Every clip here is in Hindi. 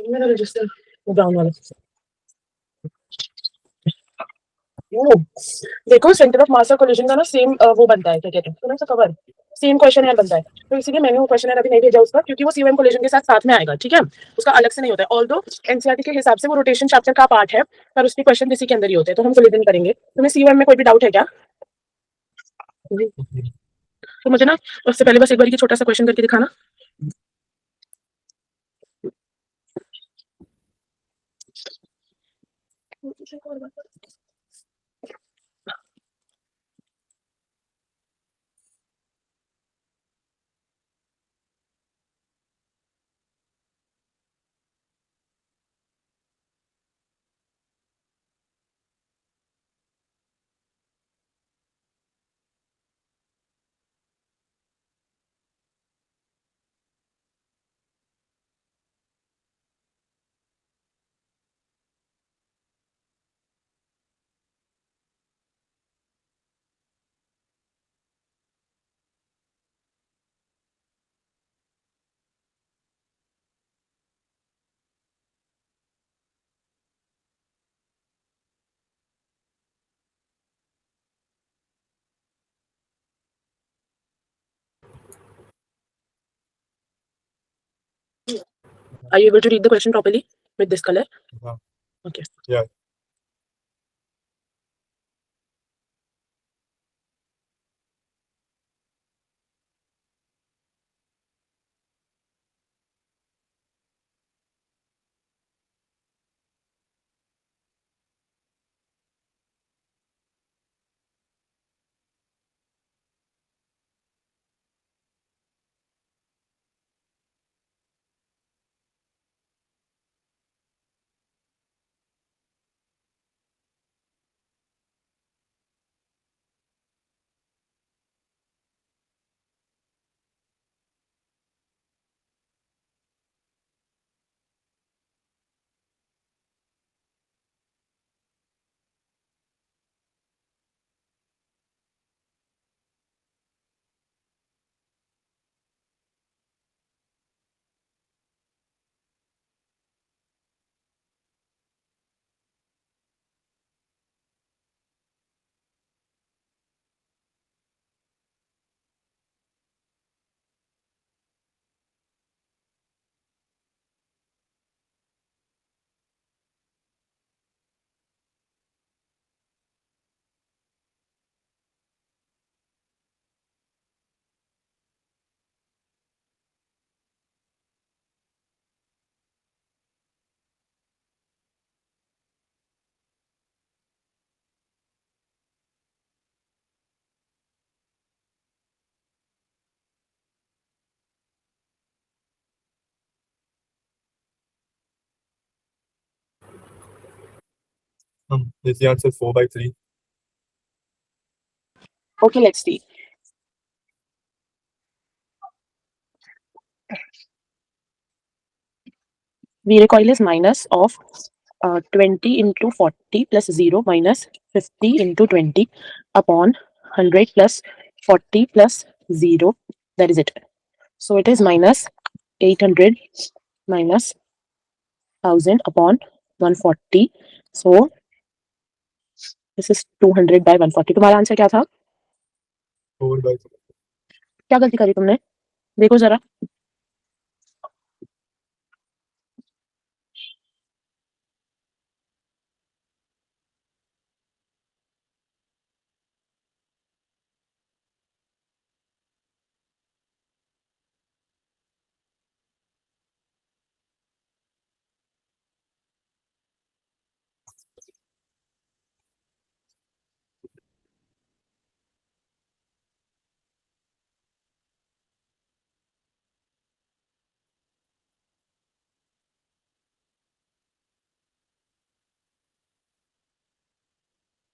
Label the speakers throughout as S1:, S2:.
S1: मेरा रजिस्टर ब्राउन वाला। देखो सेंटर ऑफ मास और कोलिजन का ना सेम वो बनता है, क्या कहते हैं तुम्हें कवर, सेम क्वेश्चन यार बनता है, तो इसीलिए मैंने वो क्वेश्चन अभी नहीं भेजा उसका, क्योंकि वो सीओएम कोलिजन के साथ में आएगा, ठीक है, उसका अलग से नहीं होता है। ऑल्दो एनसीईआरटी के हिसाब से वो रोटेशन चैप्टर का पार्ट है, पर उसके क्वेश्चन इसी के अंदर ही होते हैं, तो हम कोलिजन करेंगे। तुम्हें सीओएम में कोई भी डाउट है क्या? तो मुझे ना उससे पहले बस एक बार छोटा सा क्वेश्चन करके दिखाना। Are you able to read the question properly with this color? Okay.
S2: Yeah. Is the answer 4/3?
S1: Okay, let's see. V recoil is minus of 20 into 40 plus 0 minus 50 into 20 upon 100 plus 40 plus 0. That is it. So it is minus 800 minus 1000 upon 140. So this is 200 by 140. तुम्हारा आंसर क्या था?
S2: 4/3.
S1: क्या गलती करी तुमने? देखो जरा।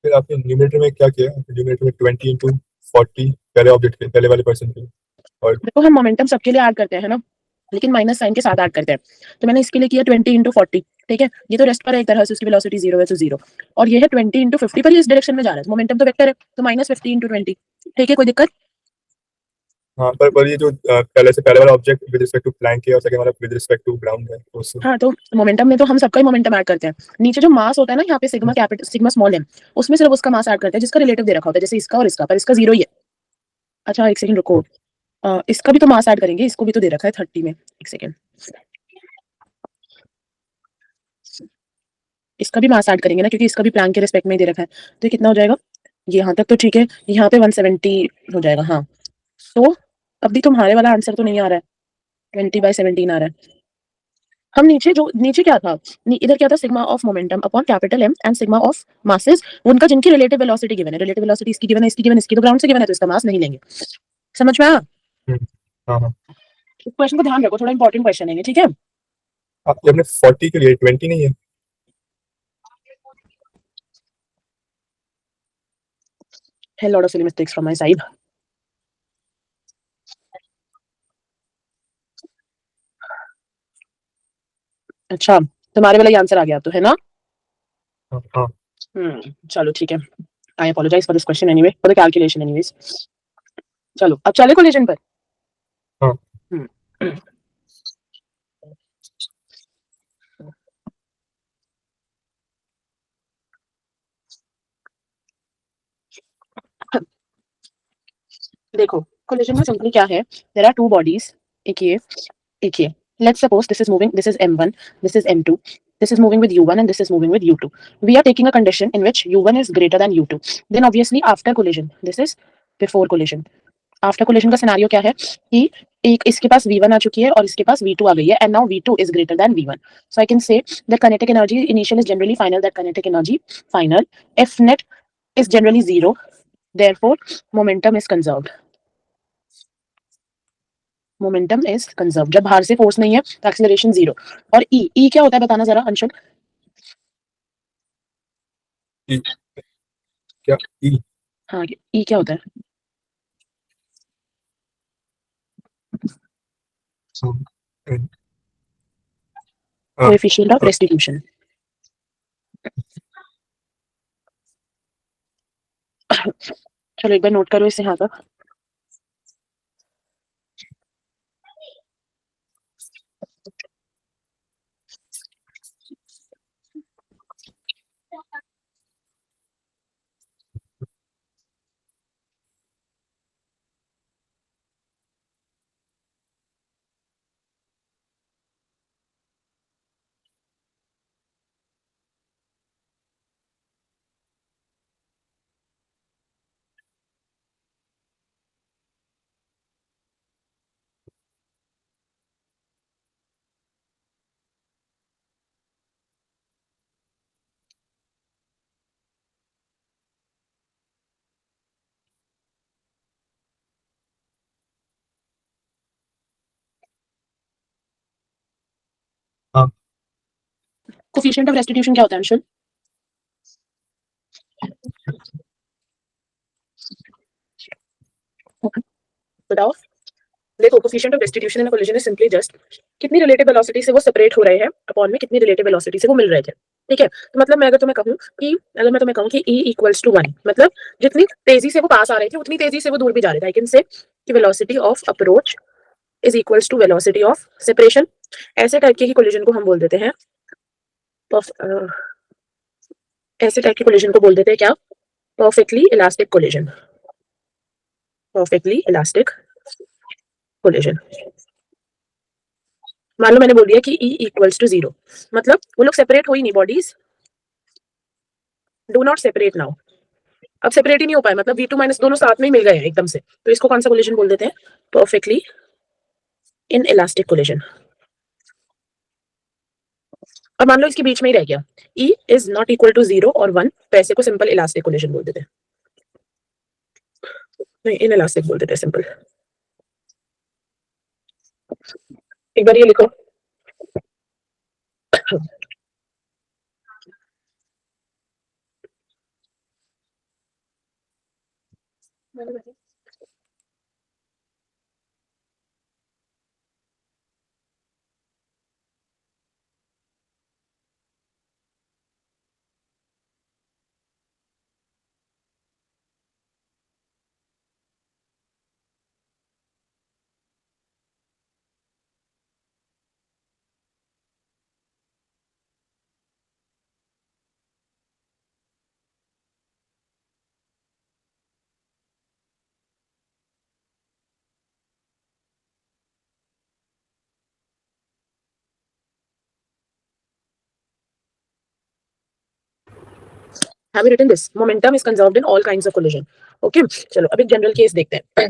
S2: फिर आपने न्यूमरेटर में क्या किया? न्यूमरेटर में 20 into 40 पहले ऑब्जेक्ट के पहले वाले पर्सन के, और
S1: देखो हम मोमेंटम सबके लिए ऐड करते हैं ना, लेकिन माइनस साइन के साथ ऐड करते हैं। तो मैंने इसके लिए किया 20 into 40, ठीक है। ये तो रेस्ट पर है एक तरह से, उसकी वेलोसिटी 0 है तो 0, और ये है 20 into 50, पर ये इस डायरेक्शन में जा रहा है, मोमेंटम तो वेक्टर है, तो -50 into 20, ठीक है। कोई दिक्कत?
S2: हाँ पर ये जो पहले वाला object with respect to plank है और सेकंड वाला विद रिस्पेक्ट टू ग्राउंड है तो उससे
S1: हाँ, तो मोमेंटम में तो हम सबका ही मोमेंटम ऐड करते हैं। नीचे जो मास होता है ना, यहाँ पे sigma capital sigma small m, उसमें सिर्फ उसका मास ऐड करते हैं जिसका रिलेटिव दे रखा होता है, जैसे इसका और इसका, पर इसका 0 ही है। अच्छा, एक सेकंड रुको। इसका भी तो मास ऐड करेंगे, इसको भी तो दे रखा है 30 में। एक सेकंड, इसका भी मास ऐड करेंगे ना, क्योंकि इसका भी प्लैंक के रिस्पेक्ट में ही दे रखा है। तो ये कितना हो जाएगा? ये यहाँ तक तो ठीक है, यहाँ पे 170 हो जाएगा। हाँ, तो अब भी तुम्हारे वाला आंसर तो नहीं आ रहा है, 20/17 आ रहा है। हम नीचे जो नीचे क्या था, इधर क्या था, sigma of momentum upon capital M and sigma of masses, उनका जिनकी रिलेटिव वेलोसिटी गिवन है, रिलेटिव वेलोसिटी इसकी गिवन है, इसकी गिवन है, इसकी तो ग्राउंड से गिवन है, तो इसका मास नहीं लेंगे। समझ में आया?
S2: हम्म, हाँ हाँ।
S1: क्वेश्चन को ध्यान रखो, थोड़ा इंपॉर्टेंट क्वेश्चन है ये, ठीक है?
S2: ये अपने 40 के लिए 20 नहीं है?
S1: है lot of silly mistakes from my side. अच्छा, तुम्हारे वाला ही आंसर आ गया तो, है ना?
S2: हाँ हाँ।
S1: चलो ठीक है। I apologise for this question anyway, for the calculation anyways. चलो अब चले कोलिजन पर।
S2: हाँ
S1: हम्म, देखो, कोलिजन में सिंपली क्या है, देयर आर टू बॉडीज, एक ये let's suppose this is moving, this is m1, this is m2, this is moving with u1 and this is moving with u2. We are taking a condition in which u1 is greater than u2. Then obviously after collision, this is before collision. After collision का सिनेरियो क्या है कि एक इसके पास v1 आ चुकी है और इसके पास v2 आ गई है, and now v2 is greater than v1. So I can say that kinetic energy initial is generally final, that kinetic energy final if net is generally zero, therefore momentum is conserved. Momentum is conserve, जब बाहर से फोर्स नहीं है तो एक्सीलरेशन जीरो। और ई क्या होता है बताना जरा अंशुल।
S2: ई क्या? ई
S1: हाँ, ई क्या होता है? Coefficient of restitution. चलो एक बार नोट करो इसे यहाँ तक।
S2: हाँ
S1: कोएफिशिएंट ऑफ रेस्टिट्यूशन क्या होता है अंशुल? बताओ। देखो, coefficient of restitution in collision is simply just कितनी रिलेटिव वेलोसिटी से वो सेपरेट हो रहे हैं अपॉन में कितनी रिलेटिव वेलोसिटी से वो मिल रहे थे। ठीक है, तो मतलब मैं तुम्हें कहूँ कि E इक्वल्स टू 1, मतलब जितनी तेजी से वो पास आ रहे थे उतनी तेजी से वो दूर भी जा रहे थे। आई कैन से कि velocity of approach is equals to velocity of separation. ऐसे टाइप के ही कोलिजन को हम बोल देते हैं ऐसे टाइप के कोलिजन को बोल देते हैं क्या? Perfectly elastic collision. Perfectly elastic collision. मान लो मैंने बोल दिया कि E इक्वल्स टू 0, मतलब वो लोग सेपरेट हो ही नहीं, bodies do not separate now. अब सेपरेट ही नहीं हो पाए, मतलब V2 माइनस दोनों साथ में ही मिल गए हैं एकदम से, तो इसको कौन सा कोलिजन बोल देते हैं? Perfectly in elastic collision. और मान लो इसके बीच में ही रह गया, E is not equal to 0 और 1, तो ऐसे को सिंपल इलास्टिक कोलिजन बोल देते हैं। नहीं, इन इलास्टिक बोल देते हैं सिंपल। एक बार ये लिखो। Have written this momentum is conserved in all kinds of collision. Okay, चलो अब एक जनरल केस देखते हैं।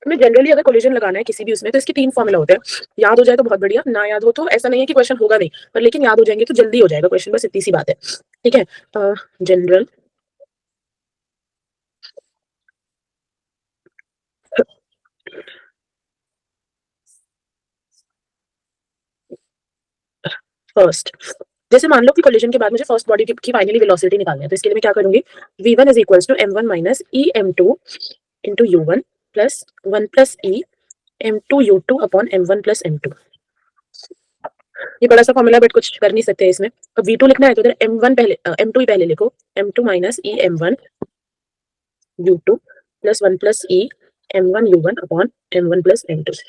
S1: हमें जनरली अगर कोलिजन लगाना है किसी भी उसमें तो इसके 3 फॉर्मूला होते हैं। याद हो जाए तो बहुत बढ़िया, ना याद हो तो ऐसा नहीं है कि क्वेश्चन होगा नहीं, पर लेकिन याद हो जाएंगे तो जल्दी हो जाएगा क्वेश्चन, बस इतनी सी बात है। ठीक है, जनरल फर्स्ट, जैसे मान लो कि कोलिजन के बाद मुझे फर्स्ट बॉडी की फाइनली वेलोसिटी निकालनी है, तो इसके लिए मैं क्या करूंगी, v1 is equals to m1 minus E M two into u1 plus 1 plus E m2 u2 upon m1 plus m2। ये बड़ा सा फॉर्मूला बट कुछ कर नहीं सकते इसमें। अब v2 लिखना है तो इधर m1 पहले m2 ही पहले लिखो, m2 माइनस ई m1 u2 प्लस 1 प्लस ई m1 u1 upon m1 plus m2।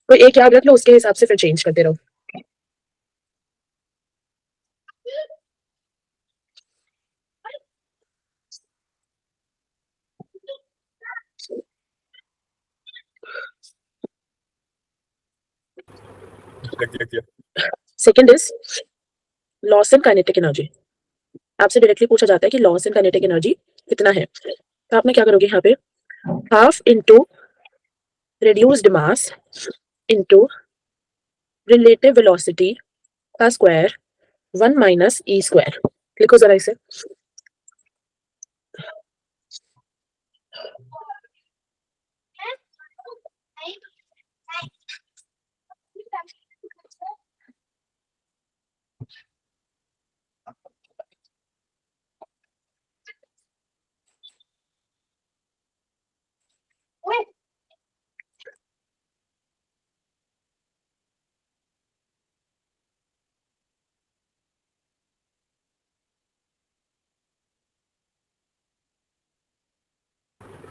S1: तो एक याद रख लो, उसके हिसाब से फिर चेंज करते रहो।
S2: लिख दिया।
S1: Second is loss in kinetic energy. आपसे डायरेक्टली पूछा जाता है कि लॉस इन काइनेटिक एनर्जी कितना है, तो आपने क्या करोगे यहाँ पे, half into reduced mass into relative velocity का स्क्वायर 1 माइनस ई स्क्वायर। लिखो जरा इसे।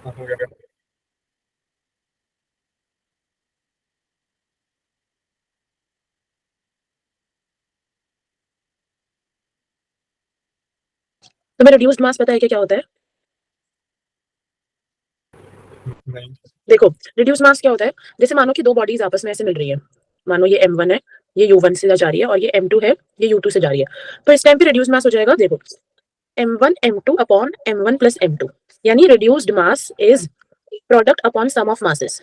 S2: हाँ, हो गया।
S1: तुम्हें रिड्यूस्ड मास पता है कि क्या होता है?
S2: नहीं।
S1: देखो, रिड्यूस मास क्या होता है, जैसे मानो कि दो बॉडीज आपस में ऐसे मिल रही है, मानो ये m1 है, ये u1 से जा रही है, और ये m2 है, ये u2 से जा रही है। तो इस टाइम पे रिड्यूस मास हो जाएगा, देखो m1 m2 upon m1 plus m2, यानी reduced mass is product upon sum of masses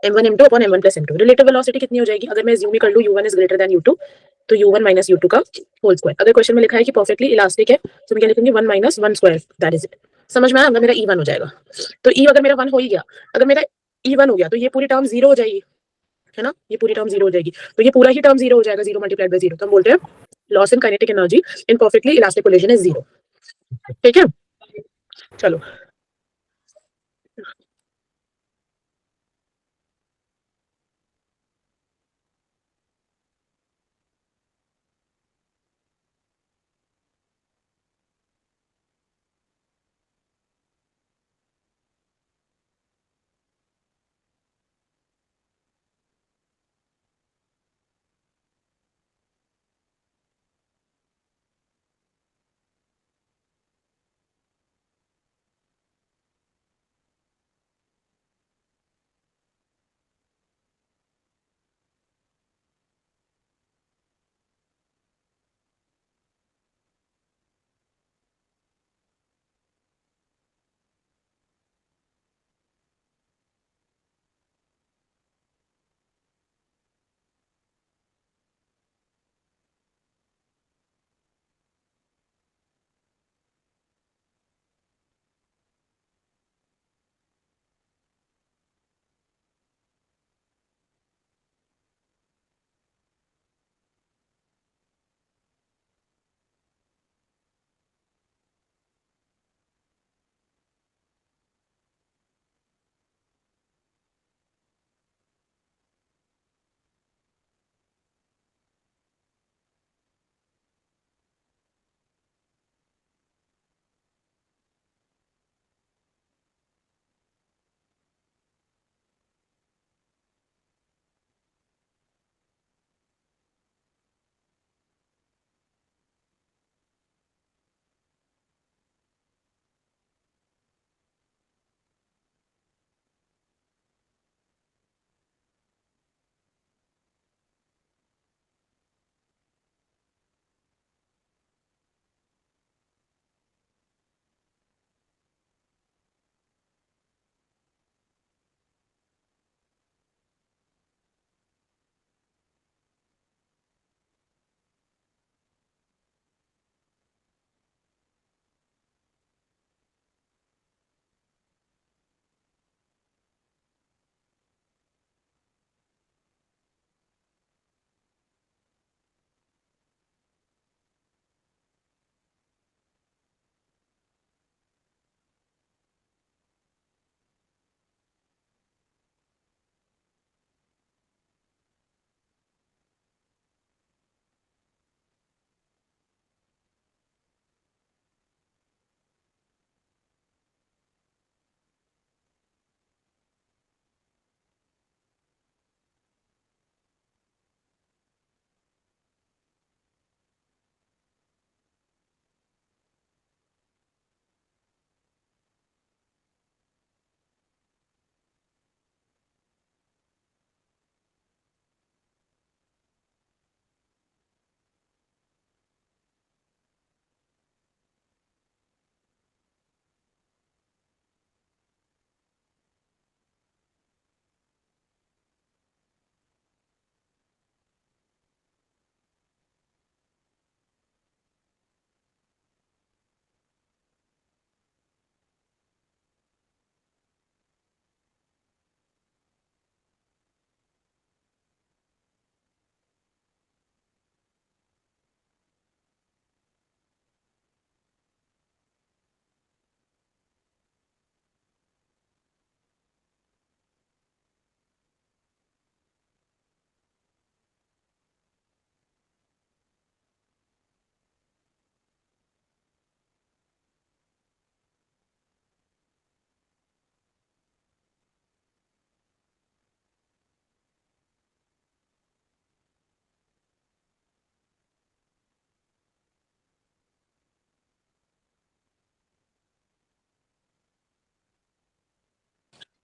S1: m1 m2 upon m1 plus m2। Relative velocity कितनी हो जाएगी, अगर मैं ज्यूम ही कर लूं u1 is greater than u2, तो u1 माइनस u2 का होल स्क्वायर। अगर क्वेश्चन में लिखा है कि परफेक्टली इलास्टिक है, तो मैं क्या लिखूंगी, 1 minus 1 square, that is it. समझ में आया, अगर मेरा E1 हो जाएगा, तो E अगर मेरा 1 हो ही गया, अगर मेरा E1 हो गया तो ये पूरी टर्म जीरो हो जाएगी, है ना, ये पूरी टर्म जीरो हो जाएगी, तो ये पूरा ही टर्म जीरो हो जाएगा, जीरो मल्टीप्लाइड बाय जीरो, तो हम बोलते हैं loss in kinetic energy in perfectly elastic collision is zero. ठीक है, चलो।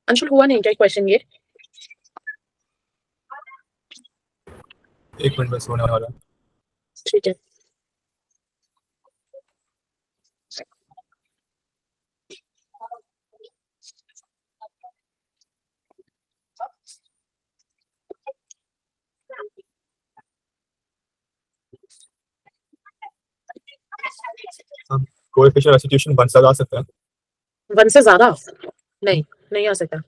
S1: अंशुल हुआ नहीं क्या क्वेश्चन ये?
S2: एक मिनट बस होने वाला।
S1: ठीक है।
S2: कोएफिशिएंट रेसिड्यूशन 1 से आ सकता है।
S1: 1 से ज्यादा नहीं, नहीं आ सकता।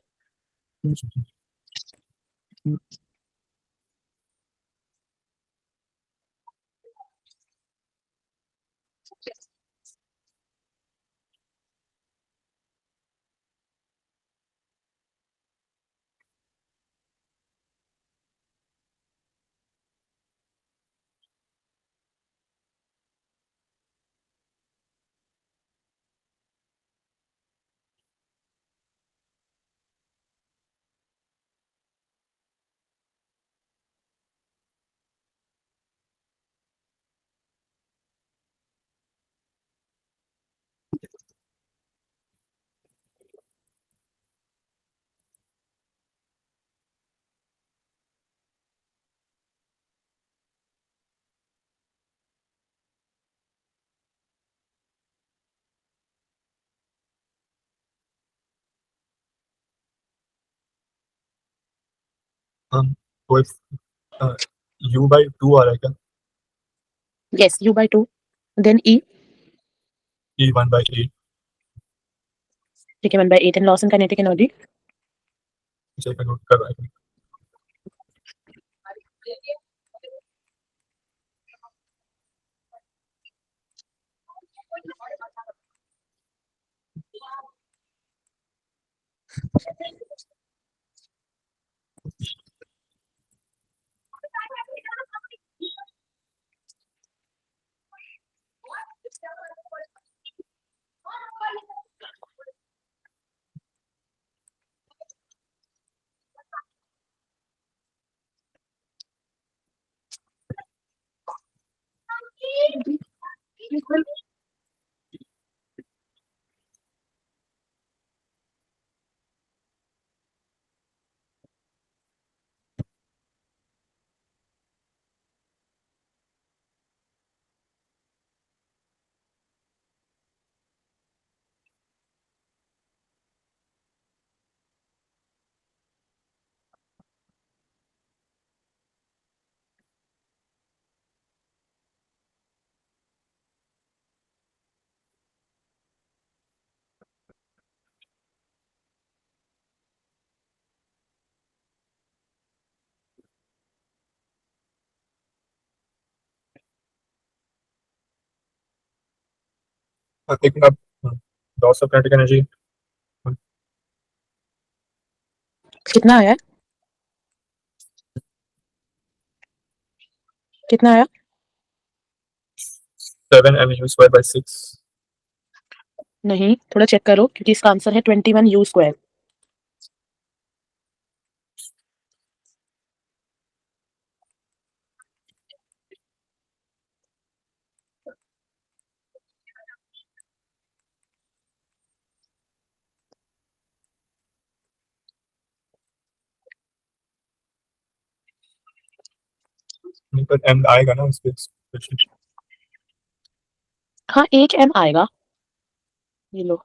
S2: कोएफ U/2 आ रहा है क्या?
S1: Yes, U/2 then E।
S2: E 1/8।
S1: ठीक है, 1/8 in loss and kinetic energy.
S2: मुझे नोट कर रहा है। एक minute. Loss of kinetic energy
S1: कितना आया? कितना आया?
S2: 7 mu²/6।
S1: नहीं, थोड़ा चेक करो क्योंकि इसका आंसर है 21U²।
S2: नहीं पर M आएगा ना उसके क्वेश्चन।
S1: हाँ, एक M आएगा। ये लो।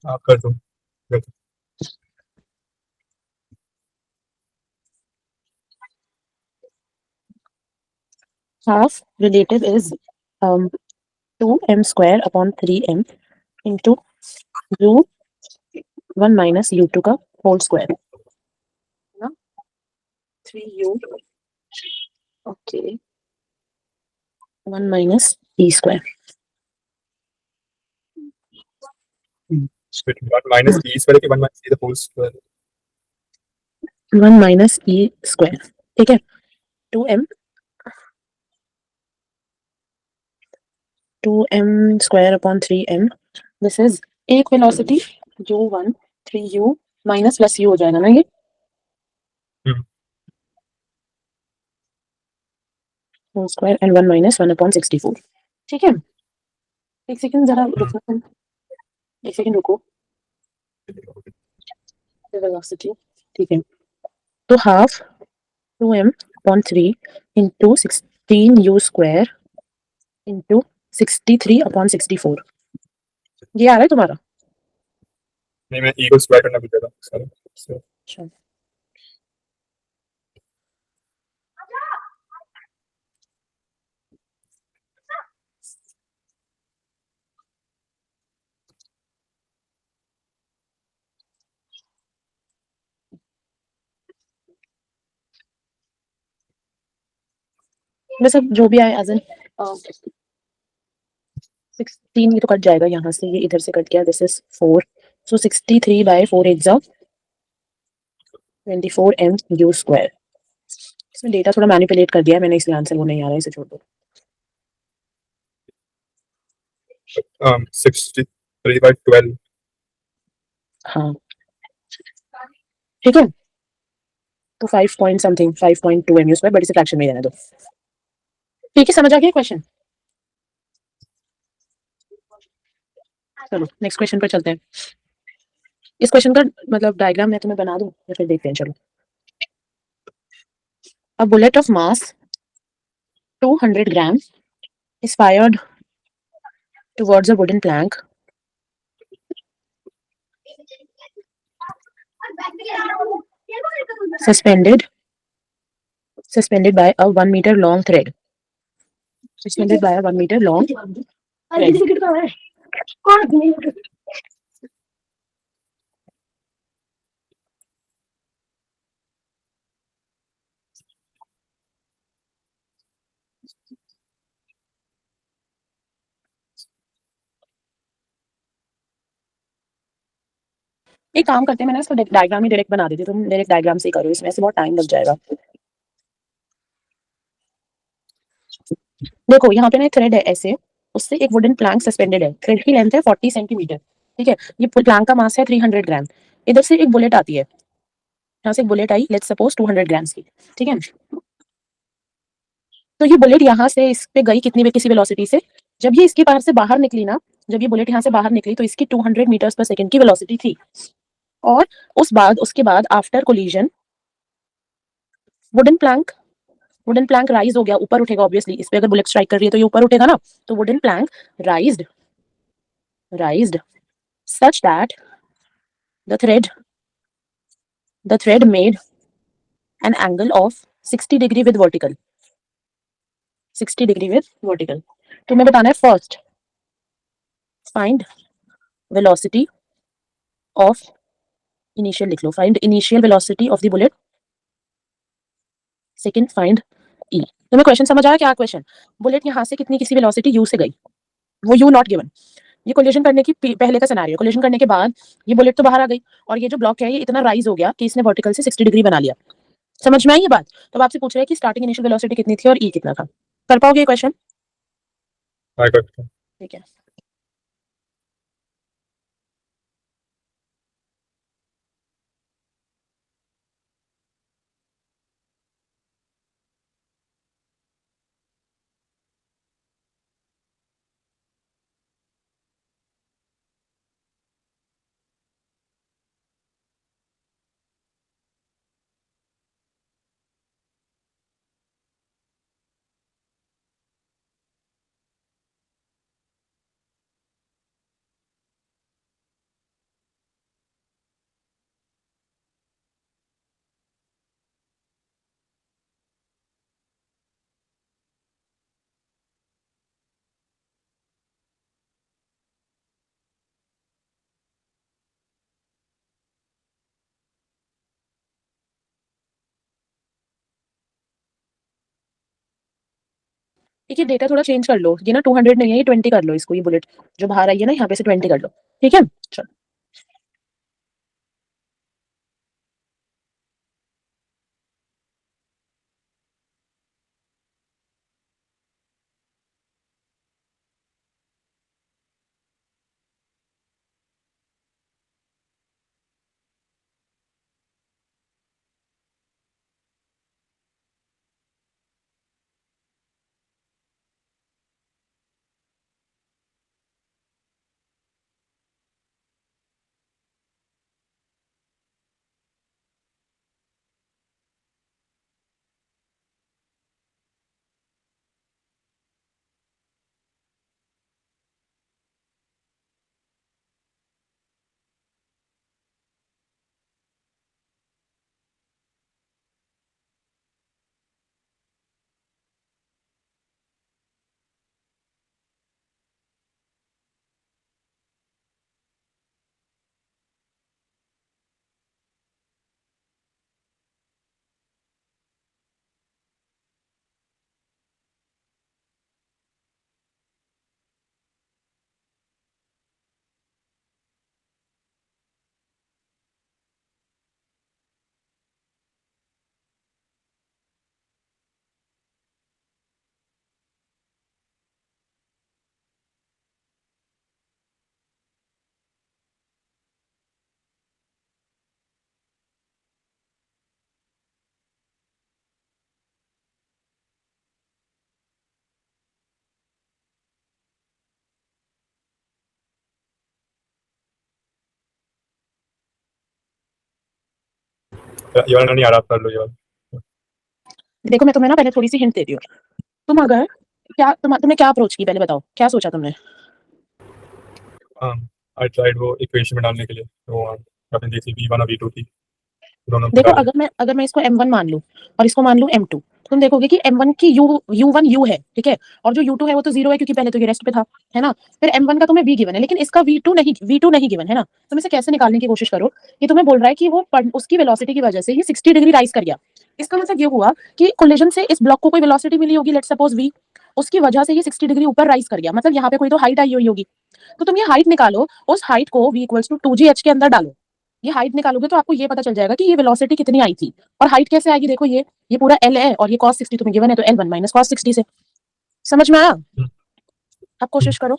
S2: आप कर दो।
S1: Half relative is 2M² upon 3M into U1 minus U2 का होल स्क्वायर ना। 3U okay 1 minus E²।
S2: Minus E square के 1 minus E the whole square.
S1: 1 minus E²। ठीक है। 2M 2m² / 3m. This is एक वेलोसिटी जो 1 3u माइनस प्लस u हो जाएगा ना ये
S2: हम्म,
S1: होल स्क्वायर एंड 1 - 1/64. ठीक है, एक सेकंड जरा रुको, एक सेकंड रुको. वेलोसिटी, ठीक है, तो half 2m/3 into 16u² into 63/64. ये आ रहा है तुम्हारा?
S2: नहीं मैं ई को स्क्वायर करना भी देता सारा so,
S1: अच्छा, वैसे जो भी आए एज एन 16, ये तो कट जाएगा यहाँ से, ये इधर से कट गया, दिस इज 4, सो 63/4 8 24m/². इसमें डेटा थोड़ा मैनिपुलेट कर दिया है मैंने, इसलिए आंसर वो नहीं आ रहा है, इसे छोड़ दो.
S2: 63/12
S1: हाँ ठीक है, तो 5 पॉइंट समथिंग 5.2 m², बट इसे फ्रैक्शन में रहने दो. ठीक है, समझ आ गया क्वेश्चन? चलो नेक्स्ट क्वेश्चन पर चलते हैं. इस क्वेश्चन का मतलब डायग्राम मैं तुम्हें बना दूं या फिर देखते हैं? चलो. A bullet of mass 200 gram is fired towards a wooden plank suspended by a 1 meter long thread. Suspended by a 1 meter long thread. एक काम करते हैं, मैंने इसको डायग्राम ही डायरेक्ट बना देती, तुम डायरेक्ट डायग्राम से ही करो, इसमें से बहुत टाइम लग जाएगा. देखो यहाँ पे ना एक थ्रेड है ऐसे, उससे एक वुडन प्लैंक सस्पेंडेड है, थ्रेड की लेंथ है 40 सेंटीमीटर. ठीक है, ये प्लैंक का मास है 300 ग्राम. इधर से एक बुलेट आती है, यहाँ से एक bullet I, let's suppose 200 grams की. ठीक है, तो ये बुलेट यहाँ से इस पे गई कितनी किसी वेलोसिटी से, जब ये इसके पार से बाहर निकली ना, जब ये बुलेट यहाँ से बाहर निकली तो इसकी 200 मीटर्स पर सेकंड की वेलोसिटी थी. और उसके बाद after collision wooden plank wooden plank rise हो गया, ऊपर उठेगा ऑब्वियसली, इस पे अगर बुलेट स्ट्राइक कर रही है तो ये ऊपर उठेगा ना. तो wooden plank राइज्ड such that the thread made an angle of 60 degree with vertical. 60 degree with vertical. तुम्हें बताना है first find velocity of initial, लिख लो, find initial velocity of the bullet. Second find E. तुम्हें क्वेश्चन समझ आया क्या? क्वेश्चन, बुलेट यहाँ से कितनी किसी वेलोसिटी u से गई, वो u नॉट गिवन. ये कोलिजन करने की पहले का सिनेरियो, कोलिजन करने के बाद ये बुलेट तो बाहर आ गई और ये जो ब्लॉक है ये इतना राइज हो गया कि इसने वर्टिकल से 60 डिग्री बना लिया. समझ में आई ये बात? तो अब आपसे पूछ रहे हैं कि स्टार्टिंग इनिशियल वेलोसिटी कितनी थी और ई कितना था. कर पाओगे ये क्वेश्चन?
S2: I got it.
S1: ठीक है. ठीक है, डेटा थोड़ा चेंज कर लो, ये ना 200 नहीं है, ये 20 कर लो इसको, ये बुलेट जो बाहर आई है ना यहाँ पे से 20 कर लो. ठीक है, चलो.
S2: ये वाला नहीं आ रहा, कर लो ये वाला।
S1: देखो मैं तुम्हें ना पहले थोड़ी सी हिंट दे रही हूँ। तुम अगर तुमने क्या अप्रोच की, पहले बताओ क्या सोचा तुमने?
S2: हाँ, आई ट्राइड वो इक्वेशन में डालने के लिए, तो अपने जैसी V1 और V2 थी, दोनों को
S1: देखो
S2: डाले।
S1: अगर मैं इसको M1 मान लूं और इसको मान लूं M2, तो तुम देखोगे कि M1 की U1 U है, ठीक है, और जो U2 है वो तो 0 है क्योंकि पहले तो ये रेस्ट पे था, है ना। फिर M1 का तुम्हें V गिवन है, लेकिन इसका V2 नहीं गिवन है ना। तुम इसे कैसे निकालने की कोशिश करो। ये तुम्हें बोल रहा है कि वो उसकी वेलोसिटी की वजह से ये 60 डिग्री राइज कर गया। इसका मतलब ये हुआ कि कोलिजन से इस ब्लॉक को कोई वेलोसिटी मिली होगी, लेट्स सपोज V, उसकी वजह से ये 60 डिग्री ऊपर राइज कर गया। मतलब यहाँ पे कोई तो हाइट आई हुई होगी। तो तुम ये हाइट निकालो, उस हाइट को V इक्वल्स टू 2gh के अंदर डालो। ये हाइट निकालोगे तो आपको ये पता चल जाएगा कि ये वेलोसिटी कितनी आई थी। और हाइट कैसे आएगी, देखो ये पूरा L है और ये cos 60 तुम्हें गिवन है, तो L1 माइनस cos 60 से। समझ में आया? अब कोशिश करो।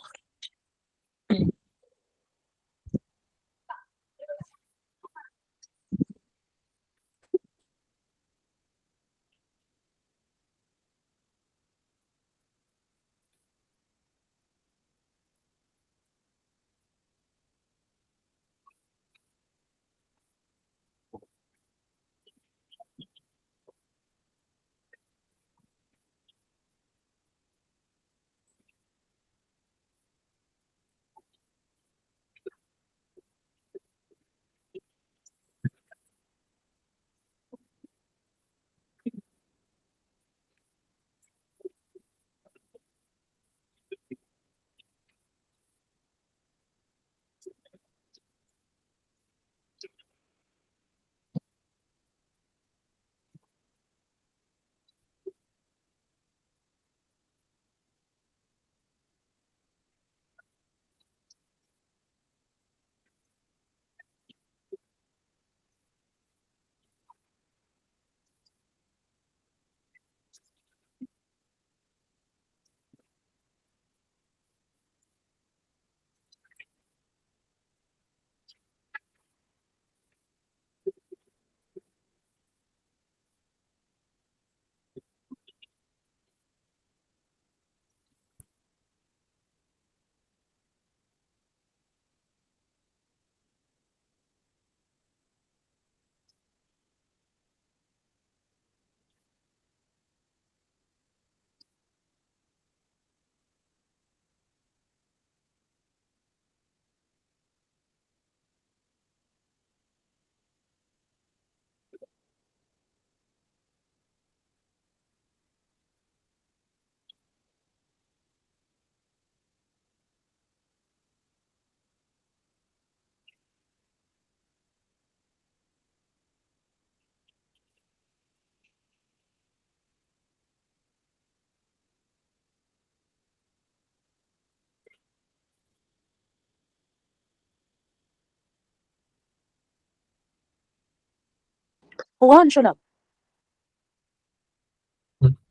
S1: हुआ अंशुल अब?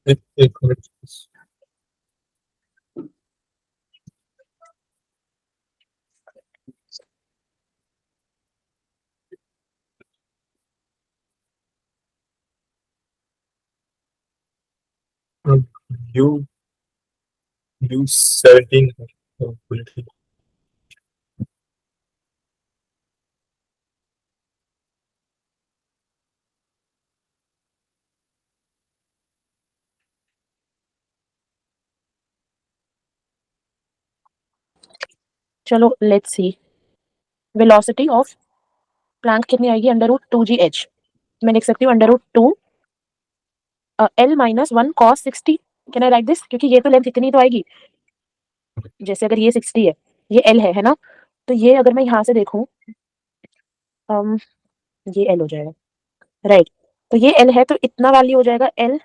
S2: एक मिनट। यू U17 है, तो बिल्कुल ठीक।
S1: चलो let's see. Velocity of Planck कितनी आएगी? √2gh। मैं लिख सकती हूँ √2 L minus 1 cos 60। Can I right this? क्योंकि ये तो लेंथ इतनी तो आएगी। जैसे अगर ये 60 है, ये L है ना, तो ये अगर मैं यहाँ से देखूं, ये L हो जाएगा, राइट। तो ये L है, तो इतना वैल्यू हो जाएगा L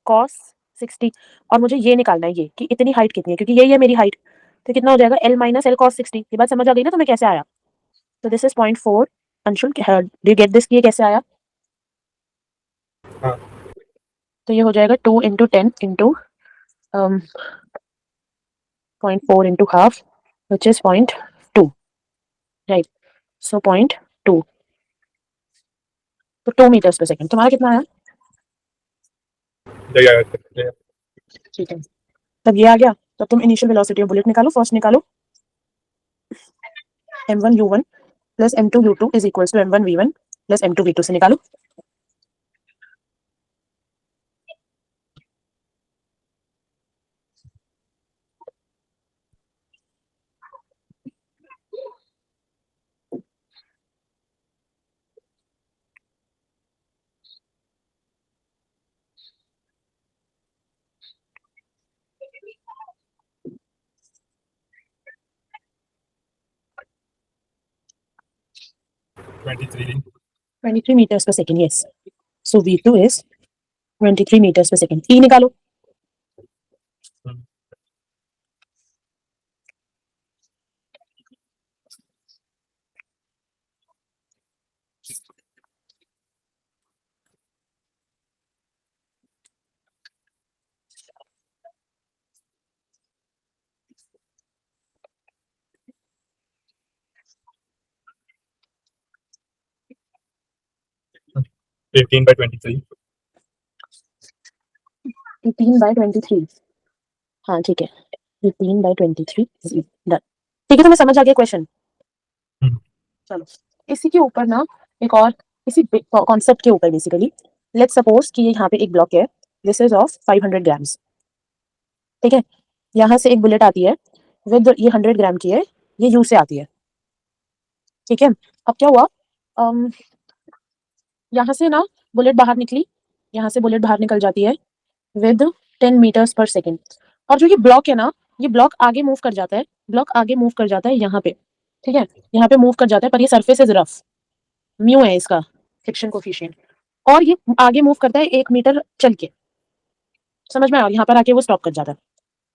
S1: cos 60। और मुझे ये निकालना है ये कि इतनी हाइट कितनी है, क्योंकि ये मेरी हाइट। तो कितना हो जाएगा? L minus L cos 60। ये बात समझ आ गई ना तुम्हें कैसे आया? तो this is 0.4। Anshul, do you get this कि ये कैसे आया?
S2: हाँ,
S1: तो ये हो जाएगा 2 into 10 into 0.4 into half, which is 0.2, right. So 0.2, तो 2 मीटर्स पर सेकेंड। तुम्हारा कितना आया?
S2: जगह
S1: ठीक है, तब ये आ गया। तब तुम इनिशियल वेलोसिटी ऑफ बुलेट निकालो। फर्स्ट निकालो m1 u1 plus m2 u2 is equals to m1 v1 plus m2 v2 से निकालो।
S2: 23.
S1: 23 meters per second, yes. So V2 is 23 meters per second. E निकालो.
S2: Hmm. Hmm. 18/23.
S1: 18/23. हाँ ठीक है. 18/23. डन. ठीक है, तुम्हें समझ आ गया क्वेश्चन?
S2: Hmm.
S1: चलो, इसी के ऊपर ना एक और इसी कॉन्सेप्ट के ऊपर बेसिकली लेट्स सपोज कि यहाँ पे एक ब्लॉक है. This is of 500 grams. ठीक है, यहाँ से एक बुलेट आती है विद ये 100 ग्राम की है, ये यू से आती है. ठीक है, अब क्या हुआ, यहाँ से ना बुलेट बाहर निकली, यहाँ से बुलेट बाहर निकल जाती है विद 10 मीटर्स पर सेकेंड. और जो ये ब्लॉक है ना, ये ब्लॉक आगे मूव कर जाता है, ब्लॉक आगे मूव कर जाता है यहाँ पे. ठीक है, यहाँ पे मूव कर जाता है, पर ये सरफेस इज रफ. म्यू है इसका फ्रिक्शन कोफिशिएंट. और ये आगे मूव करता है 1 मीटर चल के. समझ में आ, यहाँ पर आके वो स्टॉप कर जाता है.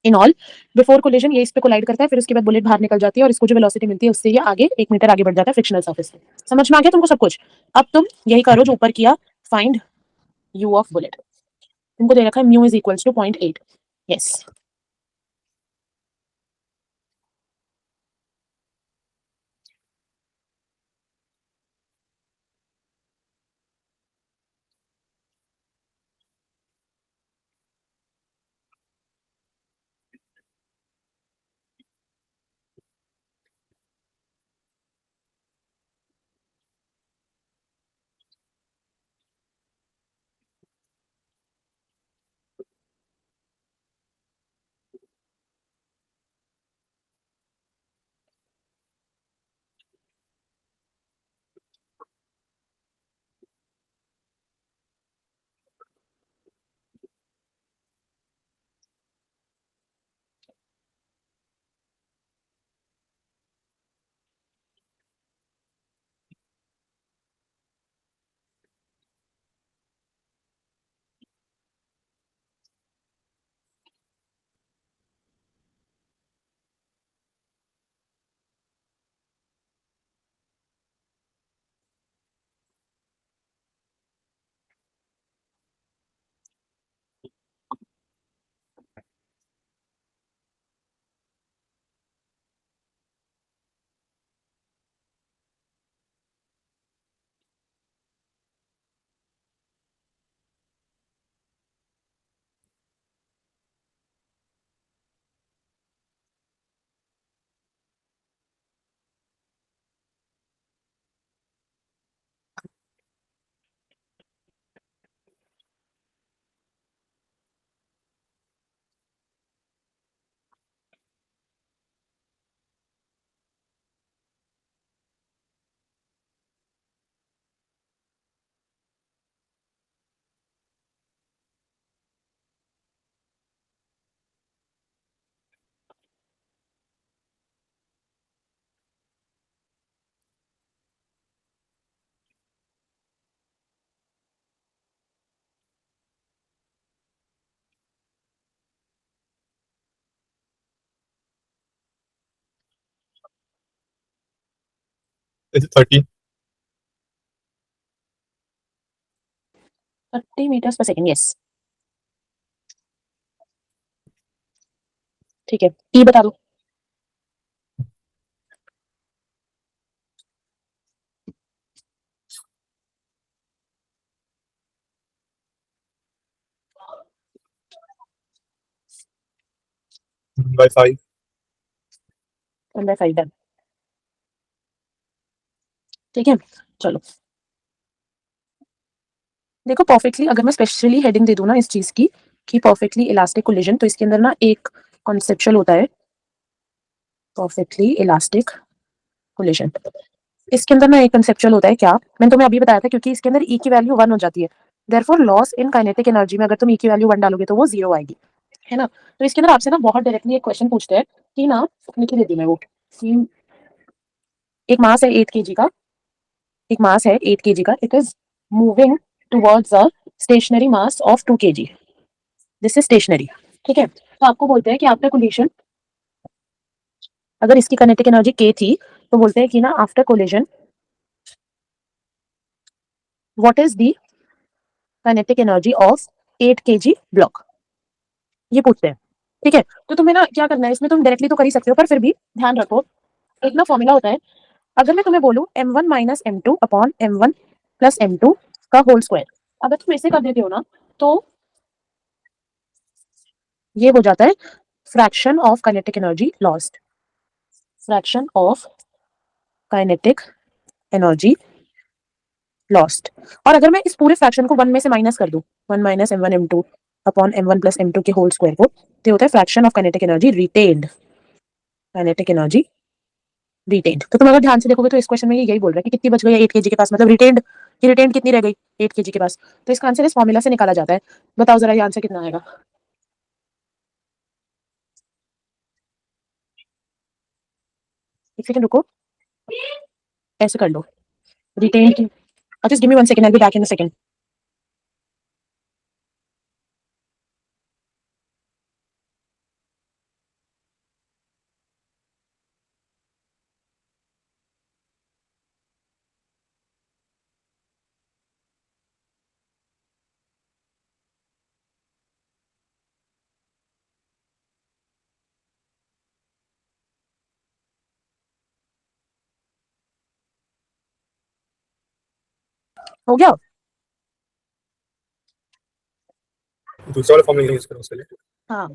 S1: इन ऑल बिफोर कोलिजन ये इस पे कोलाइड करता है, फिर उसके बाद बुलेट बाहर निकल जाती है और इसको जो वेलोसिटी मिलती है उससे ये आगे 1 मीटर आगे बढ़ जाता है फ्रिक्शनल सरफेस से. समझ में आ गया तुमको सब कुछ? अब तुम यही करो जो ऊपर किया, फाइंड यू ऑफ बुलेट. तुमको दे रखा है mu is equals to 0.8. Yes.
S2: Is it 30?
S1: 30 meters per second. Yes. ठीक है, ई बता दो.
S2: By 5.
S1: 1/5 डन. ठीक है, चलो देखो परफेक्टली, अगर मैं स्पेशली हेडिंग दे दूं ना इस चीज की कि परफेक्टली इलास्टिक कोलिजन, तो इसके अंदर ना एक कॉन्सेप्चुअल होता है परफेक्टली इलास्टिक कोलिजन. इसके अंदर ना एक कंसेप्चुअल होता है क्या, मैंने तुम्हें अभी बताया था, क्योंकि इसके अंदर ई की वैल्यू 1 हो जाती है. Therefore loss in kinetic energy में अगर तुम ई की वैल्यू 1 डालोगे तो वो 0 आएगी, है ना. तो इसके अंदर आपसे ना बहुत डायरेक्टली एक क्वेश्चन पूछते हैं कि ना, लिख ही देती हूँ मैं वो कि एक मास है 8 kg का, एक मास है 8 kg का, it is moving towards a stationary mass of 2 kg, this is stationary. ठीक है, तो आपको बोलते हैं कि आफ्टर कोलिजन, अगर इसकी काइनेटिक एनर्जी k थी, तो बोलते हैं कि ना after collision what is the kinetic energy of 8 kg block, ये पूछते हैं। ठीक है, तो तुम्हें ना क्या करना है, इसमें तुम डायरेक्टली तो कर ही सकते हो, पर फिर भी ध्यान रखो, एक ना फॉर्मूला होता है, अगर मैं तुम्हें बोलूं m1 minus m2 upon m1 plus m2 का होल स्क्वायर, अगर तुम ऐसे कर देते हो ना, तो ये हो जाता है fraction of kinetic energy lost, fraction of kinetic energy lost. और अगर मैं इस पूरे फ्रैक्शन को वन में से माइनस कर दूं, 1 minus m1 m2 upon m1 plus m2 के होल स्क्वायर को, तो होता है fraction of kinetic energy retained, kinetic energy retained. तो तुम अगर ध्यान से देखोगे तो इस क्वेश्चन में ये यही बोल रहा है कि कितनी बच गई है 8 kg के पास, मतलब रिटेन्ड, कि रिटेन्ड कितनी रह गई 8 kg के पास। तो इसका आंसर इस फॉर्मूला से निकाला जाता है। बताओ जरा ये आंसर कितना आएगा। एक सेकंड रुको, ऐसे कर लो, रिटेन्ड की, just give me 1 second, I will be back in a second. हो गया।
S2: दूसरा वाला फॉर्मूला यूज करो उसके लिए।
S1: हाँ,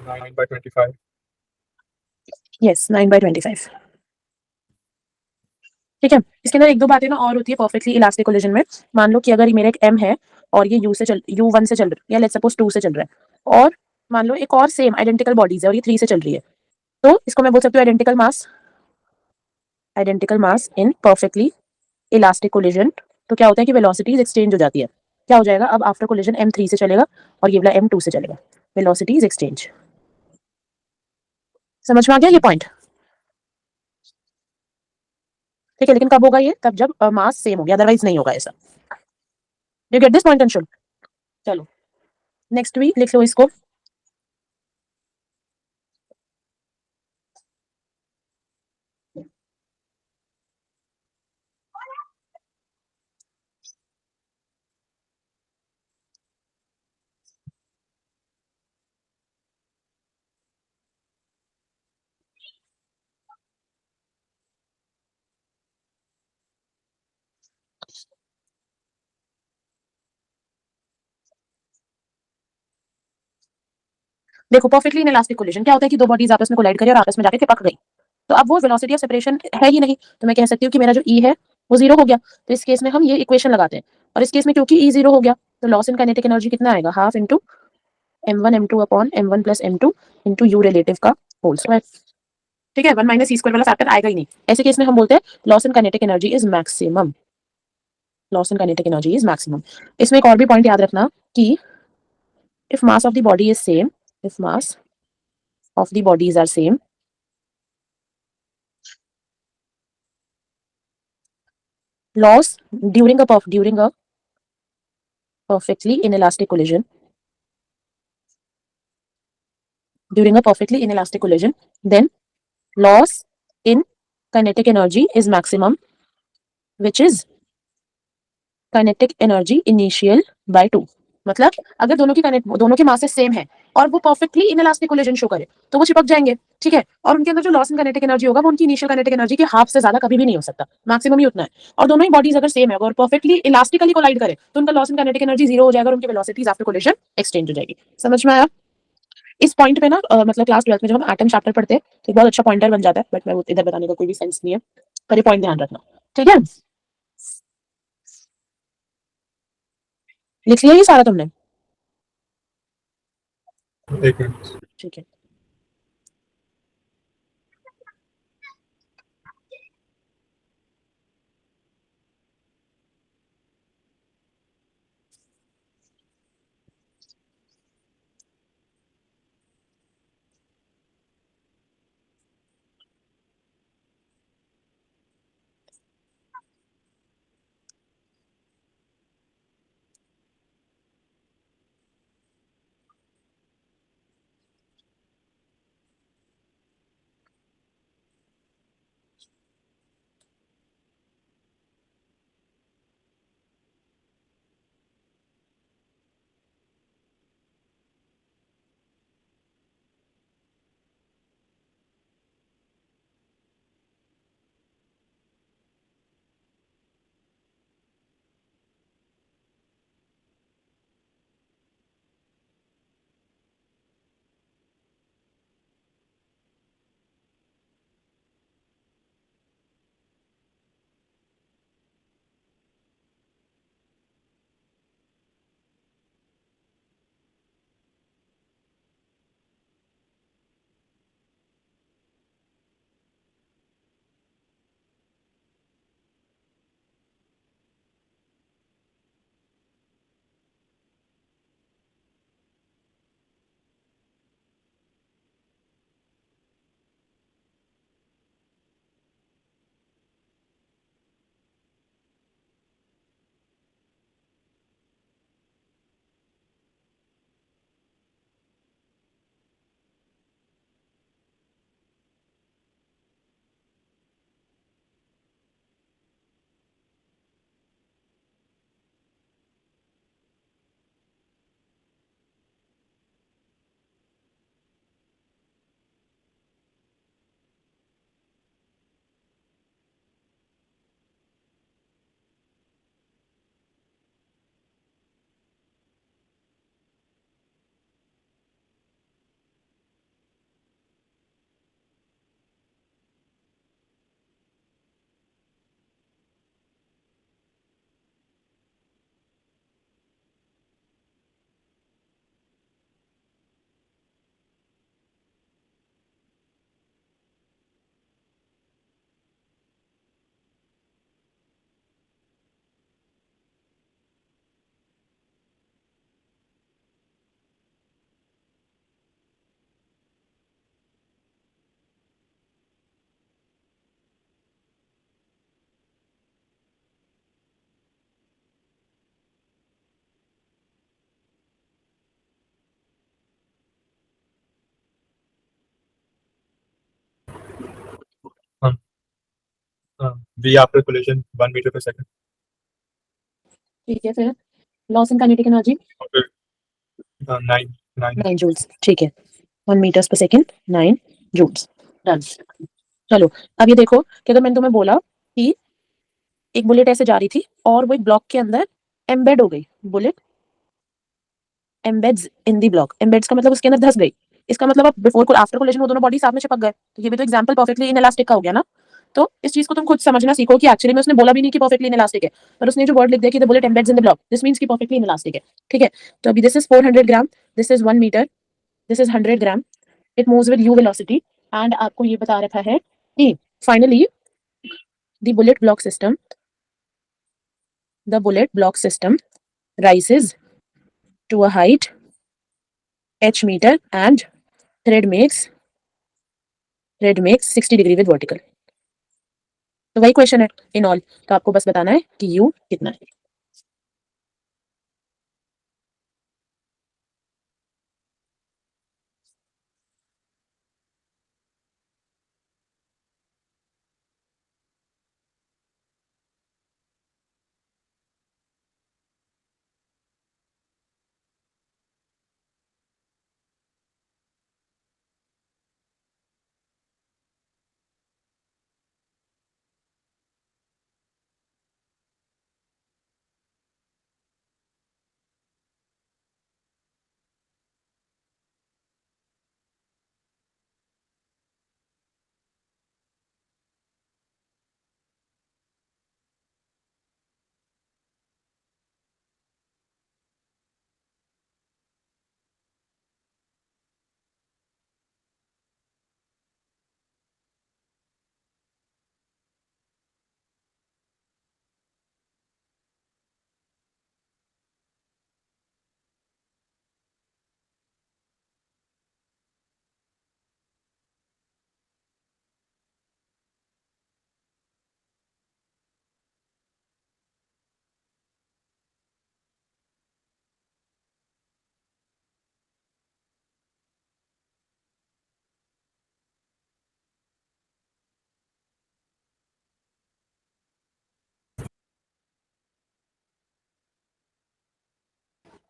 S2: 9/25।
S1: यस 9/25। ठीक है, इसके अंदर एक दो बातें ना और होती है परफेक्टली इलास्टिक कोलिजन में। मान लो कि अगर ये मेरा एक m है और ये u1 से चल रहा है, या लेट्स सपोज 2 से चल रहा है, और मान लो एक और सेम आइडेंटिकल बॉडीज है और ये 3 से चल रही है, तो इसको मैं बोल सकती हूँ identical mass, identical mass in perfectly elastic collision. तो क्या होता है कि वेलोसिटीज एक्सचेंज हो जाती है। क्या हो जाएगा अब आफ्टर कोलिजन m3 से चलेगा और ये वाला m2 से चलेगा, वेलोसिटीज एक्सचेंज। समझ में आ गया ये पॉइंट। ठीक है, लेकिन कब होगा ये, तब जब मास सेम हो गया, अदरवाइज नहीं होगा ऐसा। You get this point Anshul. चलो नेक्स्ट वीक लिख लो इसको। देखो परफेक्टली इनइलास्टिक कोलिजन क्या होता है कि दो बॉडीज आपस में कोलाइड करी और आपस में जाके चिपक गई, तो अब वो वेलोसिटी ऑफ सेपरेशन है ही नहीं, तो मैं कह सकती हूँ कि मेरा जो ई है वो जीरो हो गया। तो इस केस में हम ये इक्वेशन लगाते हैं, और इस केस में क्योंकि ई जीरो हो गया, तो लॉस इन काइनेटिक एनर्जी कितना आएगा, half into m1 m2 upon m1 plus m2 into you relative का होल स्क्वायर। ठीक है, 1 माइनस सी स्क्वायर वाला फैक्टर आएगा ही नहीं। ऐसे केस में हम बोलते हैं loss in kinetic energy is maximum, loss in kinetic energy is maximum. इसमें एक और भी पॉइंट याद रखना कि if mass of the body is same, if mass of the bodies are same, loss during a perfectly inelastic collision, during a perfectly inelastic collision, then loss in kinetic energy is maximum, which is kinetic energy initial by 2। मतलब अगर दोनों की मासेस सेम है और वो परफेक्टली इनइलास्टिक कोलिजन शो करे, तो वो चिपक जाएंगे। ठीक है, और उनके अंदर जो लॉस इन काइनेटिक एनर्जी होगा वो उनकी इनिशियल काइनेटिक एनर्जी के हाफ से ज्यादा कभी भी नहीं हो सकता, मैक्सिमम ही उतना है। और दोनों ही बॉडीज अगर सेम है और परफेक्टली इलास्टिकली कोलाइड करे, तो उनका loss in kinetic energy zero हो जाएगा और उनकी वेलोसिटीज आफ्टर कोलिजन एक्सचेंज हो जाएगी। समझ में आया। इस पॉइंट पे ना मतलब क्लास 12th में जब हम एटम चैप्टर पढ़ते हैं तो एक बहुत अच्छा पॉइंटर बन जाता है, बट मैं वो इधर बताने का कोई भी सेंस नहीं है, पर ये पॉइंट ध्यान रखना। ठीक है, लिख लिया ये सारा तुमने।
S2: एक मिनट।
S1: ठीक है,
S2: V after collision 1 meter per second.
S1: ठीक है, फिर loss in kinetic energy
S2: Okay. 9
S1: 9 joules. ठीक है, 1 मीटर्स पर सेकेंड 9 जूल्स। डन। चलो अब ये देखो कि अगर मैंने तुम्हें बोला कि एक बुलेट ऐसे जा रही थी और वो एक ब्लॉक के अंदर एम्बेड हो गई, बुलेट एम्बेड्स इन दी ब्लॉक, एम्बेड्स का मतलब उसके अंदर धस गई, इसका मतलब अब बिफोर को आफ्टर कोलिजन वो दोनों बॉडी साथ में चिपक गए, तो ये भी तो एग्जांपल परफेक्टली इनइलास्टिक का हो गया ना। तो इस चीज को तुम खुद समझना सीखो कि एक्चुअली में उसने बोला भी नहीं कि परफेक्टली इनइलास्टिक है, पर उसने जो वर्ड लिख दिया कि the bullet embeds in the block, this means कि परफेक्टली इनइलास्टिक है। ठीक है, तो अभी this is 400 gram, this is 1 metre, this is 100 gram, it moves with u velocity, and आपको ये बता रखा है कि finally the bullet block system rises to a height h meter and thread makes 60 degree with vertical। तो वही क्वेश्चन है इन ऑल, तो आपको बस बताना है कि u कितना है।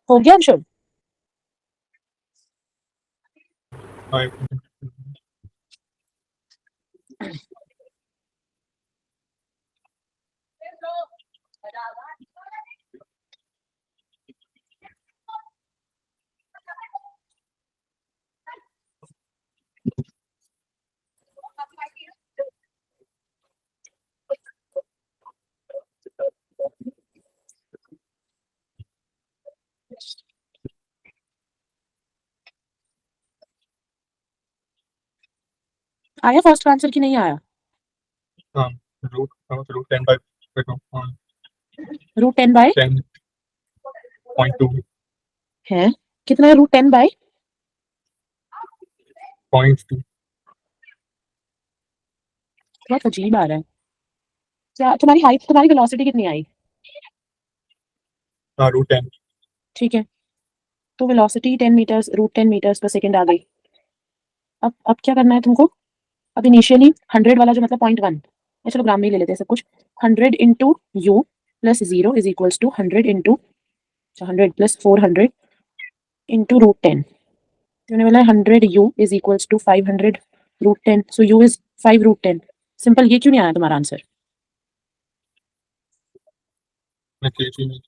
S1: हो गया अंशुल?
S2: I,
S1: आया फर्स्ट आंसर की नहीं आया?
S2: root 10 by
S1: रूट 10 बाय
S2: 10.2
S1: है, कितना है रूट 10 बाय
S2: 0.2
S1: बहुत अजीब आ रहा है। क्या तुम्हारी हाइट, तुम्हारी वेलोसिटी कितनी आई?
S2: root 10
S1: ठीक है, तो वेलोसिटी 10 मीटर्स, रूट 10 मीटर्स पर सेकेंड आ गई। अब क्या करना है तुमको? अब इनिशियली 100 वाला जो मतलब 0.1, चलो ग्राम में ही ले लेते हैं सब कुछ। 100 into U plus 0 is equals to 100 into 100 plus 400 into root 10, उन्होंने बोला 100 u is equals to 500 root 10, so u is 5 root 10। Simple, ये क्यों नहीं आया तुम्हारा आंसर?
S2: में kg में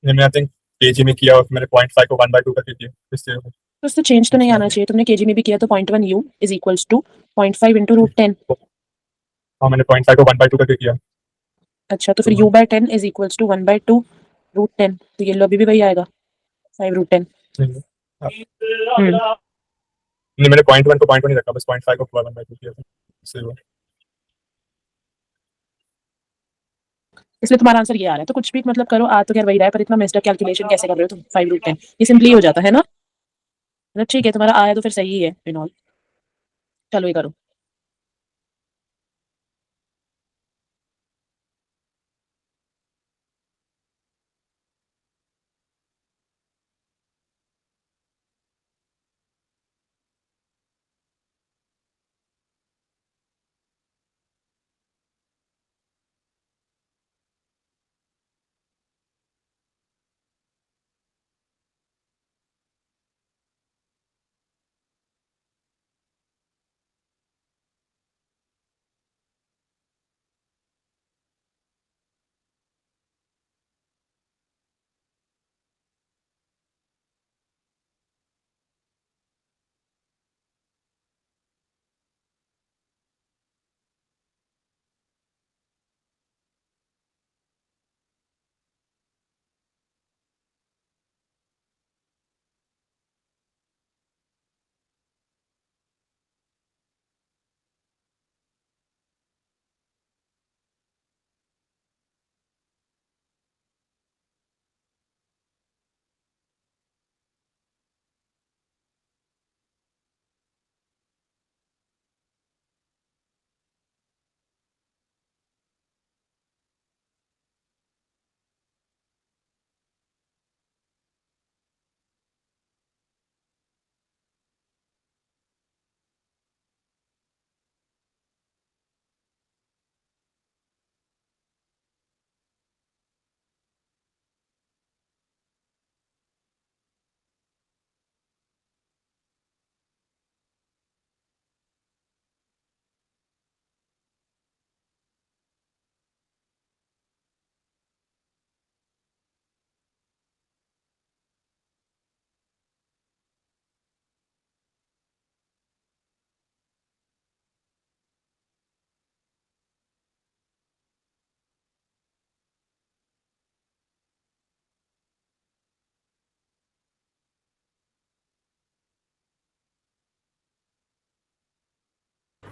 S2: मैंने आई थिंक kg में किया और मैंने 0.5 को 1/2 करके किया इससे
S1: तो उससे चेंज तो नहीं आना चाहिए, तुमने केजी में भी किया तो 0.1 u is equals to 0.5 into root 10।
S2: हाँ मैंने 0.5 को 1/2 करके किया।
S1: अच्छा, तो फिर u by 10 is equals to 1/2 root 10, तो ये लो अभी भी वही आएगा 5 रूट 10।
S2: नहीं मैंने 0.1 को 0.1 नहीं रखा, बस 0.5 को 1/2 किया था इससे वो।
S1: इसलिए तुम्हारा आंसर ये आ रहा है, तो कुछ भी मतलब करो, आ तो खैर वही रहा है, पर इतना मेस्ड अप कैलकुलेशन कैसे कर रहे हो तुम? 5 रूट 10 ये सिंपली हो जाता है ना। मतलब ठीक है, तुम्हारा आया तो फिर सही है रेनॉल्ड। चलो ये करो।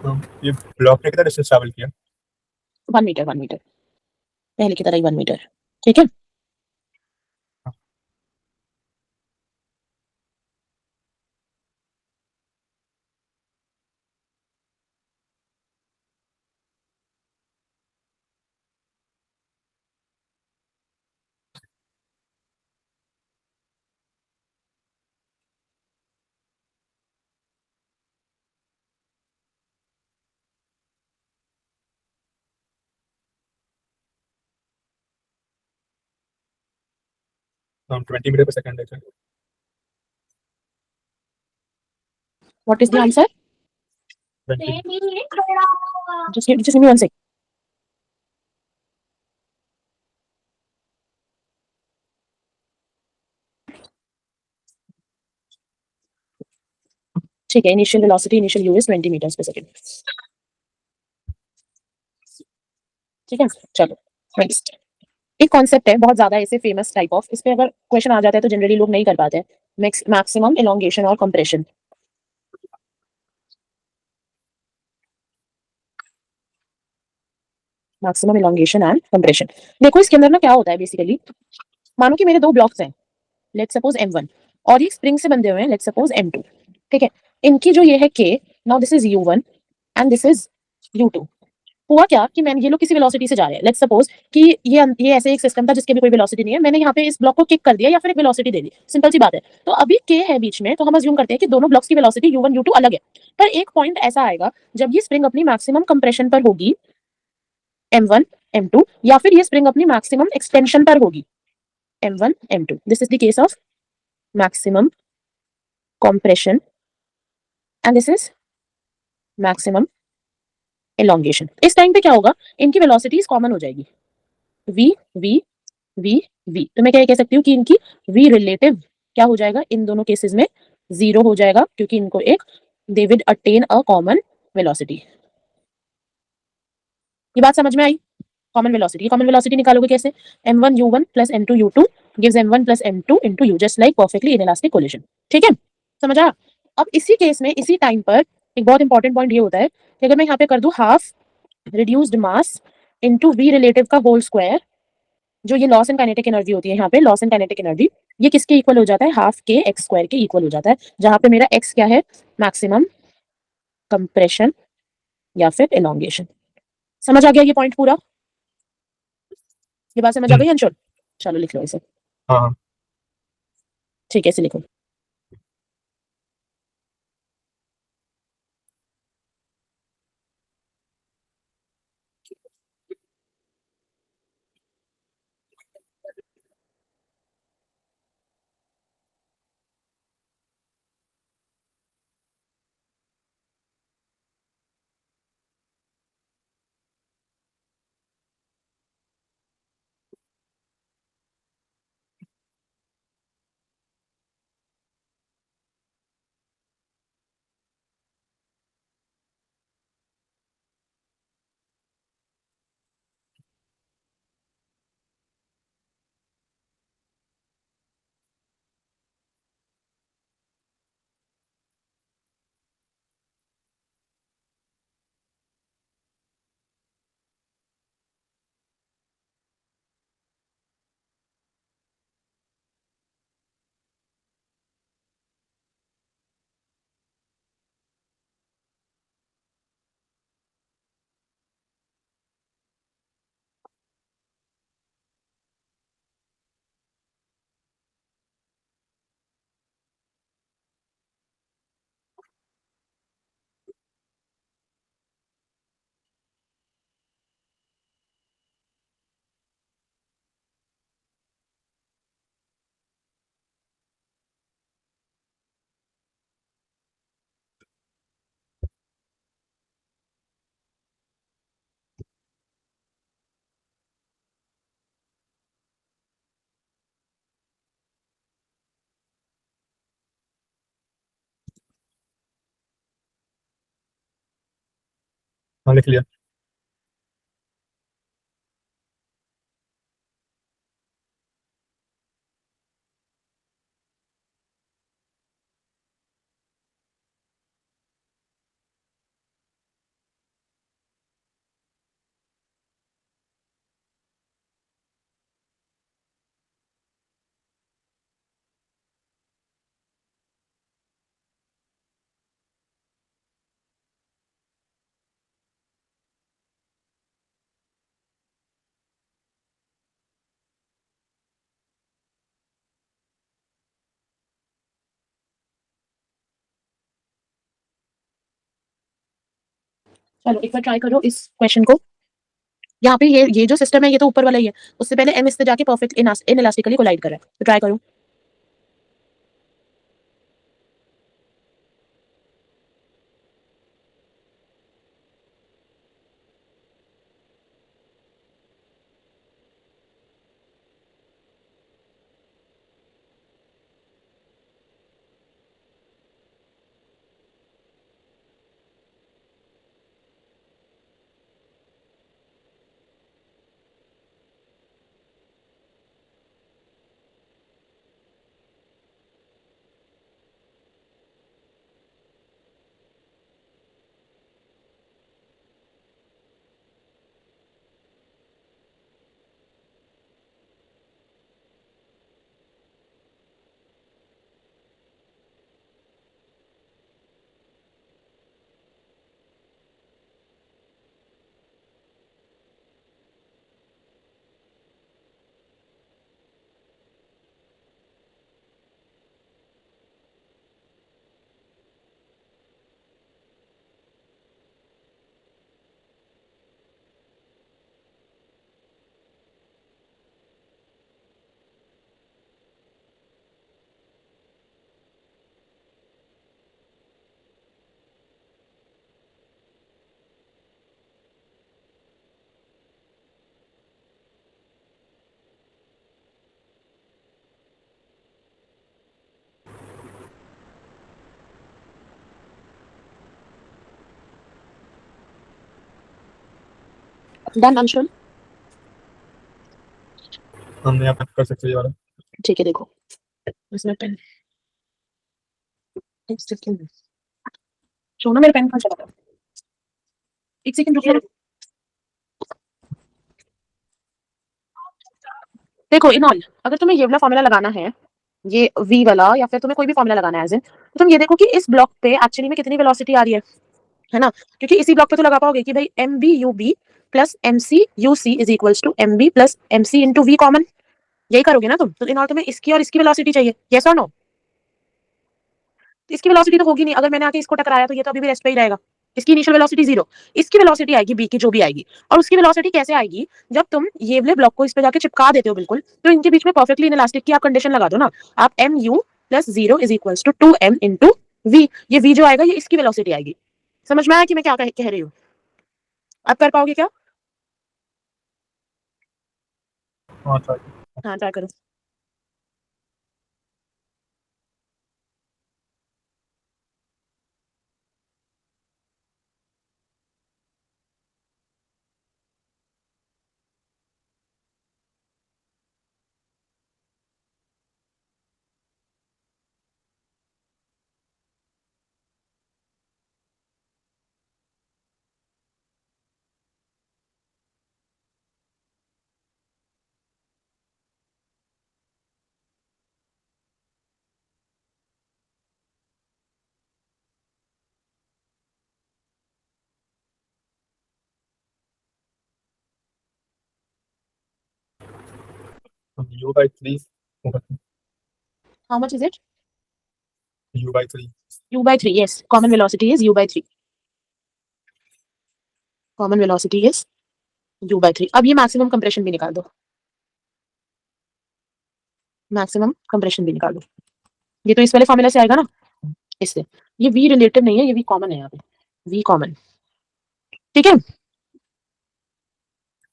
S2: तो ये ब्लॉक ने कितना डिस्टेंस ट्रैवल किया?
S1: 1 मीटर, 1 मीटर, पहले की तरह ही 1 मीटर। ठीक है।
S2: 20 मीटर पर सेकंड है।
S1: What is the answer?
S2: 20।
S1: just give me 1 second. ठीक है, initial velocity, initial U is 20 meters per second. ठीक है, चलो नेक्स्ट। एक कॉन्सेप्ट है बहुत ज्यादा ऐसे फेमस टाइप ऑफ, इस पे अगर क्वेश्चन आ जाता है तो जनरली लोग नहीं कर पाते हैं। मैक्सिमम एलोंगेशन और compression. Maximum elongation and compression. देखो इसके अंदर ना क्या होता है बेसिकली, मानो कि मेरे दो ब्लॉक्स हैं, लेट्स सपोज M1, और ये स्प्रिंग से बंधे हुए हैं, लेट्स सपोज M2। ठीक है, इनकी जो ये है K, now this is U1 and this is U2। हुआ क्या कि मैंने, ये लोग किसी वेलोसिटी से जा रहे हैं, लेट्स सपोज कि ये ऐसे एक सिस्टम था जिसके भी कोई वेलोसिटी नहीं है, मैंने यहाँ पे इस ब्लॉक को किक कर दिया या फिर एक वेलोसिटी दे दी, सिंपल सी बात है। तो अभी K है बीच में, तो हम अज्यूम करते हैं कि दोनों ब्लॉक्स की वेलोसिटी U1 U2 अलग है। पर एक पॉइंट ऐसा आएगा जब ये स्प्रिंग अपनी मैक्सिमम कंप्रेशन पर होगी M1 M2, या फिर ये स्प्रिंग अपनी मैक्सिमम एक्सटेंशन पर होगी M1 M2। This is the case of maximum compression and this is maximum elongation। इस टाइम पे क्या होगा, इनकी वेलोसिटीज कॉमन हो जाएगी, v v v v। तो मैं क्या कह सकती हूँ कि इनकी v रिलेटिव क्या हो जाएगा, इन दोनों केसेस में 0 हो जाएगा, क्योंकि इनको एक they will attain a common velocity. ये बात समझ में आई? कॉमन वेलोसिटी, कॉमन वेलोसिटी निकालोगे कैसे, m1 u1 plus m2 u2 gives m1 plus m2 into u, just like perfectly inelastic collision. ठीक है, समझ आया? अब इसी केस में, इसी टाइम पर एक बहुत इंपॉर्टेंट पॉइंट ये होता है कि अगर मैं यहाँ पे कर दूं half reduced mass into v relative का होल स्क्वायर, जो ये लॉस इन काइनेटिक एनर्जी होती है यहाँ पे, लॉस इन काइनेटिक एनर्जी, ये किसके इक्वल हो जाता है, हाफ के एक्स स्क्वायर के इक्वल हो जाता है, जहां पे मेरा एक्स क्या है, मैक्सिमम कंप्रेशन या फिर एलोंगेशन। समझ आ गया ये पॉइंट पूरा, ये बात समझ आ गई अंशुल? चलो लिख लो इसे।
S2: हाँ हाँ
S1: ठीक है, इसे लिखो।
S2: हाँ, लिख लिया।
S1: चलो एक बार ट्राई करो इस क्वेश्चन को। यहाँ पे ये जो सिस्टम है ये तो ऊपर वाला ही है, उससे पहले एम इससे जाके परफेक्ट इनइलास्टिकली कोलाइड कर रहा है, तो ट्राई करो। डन अंशुल?
S2: हमने यहाँ पे कर सकते हैं ये वाला।
S1: ठीक है, देखो इसमें पेन, एक सेकंड, छो ना, मेरा पेन कहाँ चला गया, एक सेकंड रुको। देखो इनऑल, अगर तुम्हें ये वाला फॉर्मूला लगाना है ये v वाला, या फिर तुम्हें कोई भी फॉर्मूला लगाना है एज इन, तो तुम ये देखो कि इस ब्लॉक पे एक्चुअली में कितनी वेलोसिटी आ रही है ना, क्योंकि इसी ब्लॉक पे तो लगा पाओगे कि भाई M B U B plus M C U C is equals to M B plus M C into V common, यही करोगे ना तुम, तो इन ऑल तुम्हें इसकी और इसकी वेलोसिटी चाहिए, यस और नो? तो इसकी वेलोसिटी तो होगी नहीं, अगर मैंने आके इसको टकराया तो ये तो अभी भी रेस्ट पे ही रहेगा, इसकी इनिशियल वेलोसिटी जीरो, इसकी वेलोसिटी आएगी बी की जो भी आएगी, और उसकी वेलोसिटी कैसे आएगी, जब तुम ये वाले ब्लॉक को इस पे जाके चिपका देते हो बिल्कुल, तो इनके बीच में परफेक्टली इनलास्टिक की आप कंडीशन लगा दो ना, आप M U plus zero is equals to two M into V, ये वी जो आएगा ये इसकी वेलोसिटी आएगी। समझ में आया कि मैं क्या कह रही हूँ? आप कर पाओगे क्या?
S2: हाँ ट्राई।
S1: हाँ ट्राई करो।
S2: तो u by 3
S1: how much is it?
S2: u by 3
S1: u by 3, yes, common velocity is u by 3, common velocity is u by 3। अब ये मैक्सिमम कंप्रेशन भी निकाल दो, मैक्सिमम कंप्रेशन भी निकाल दो, ये तो इस वाले फॉर्मूला से आएगा ना, इससे, ये v रिलेटिव नहीं है, ये v कॉमन है यहाँ पे, v कॉमन, ठीक है,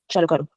S1: चलो करो।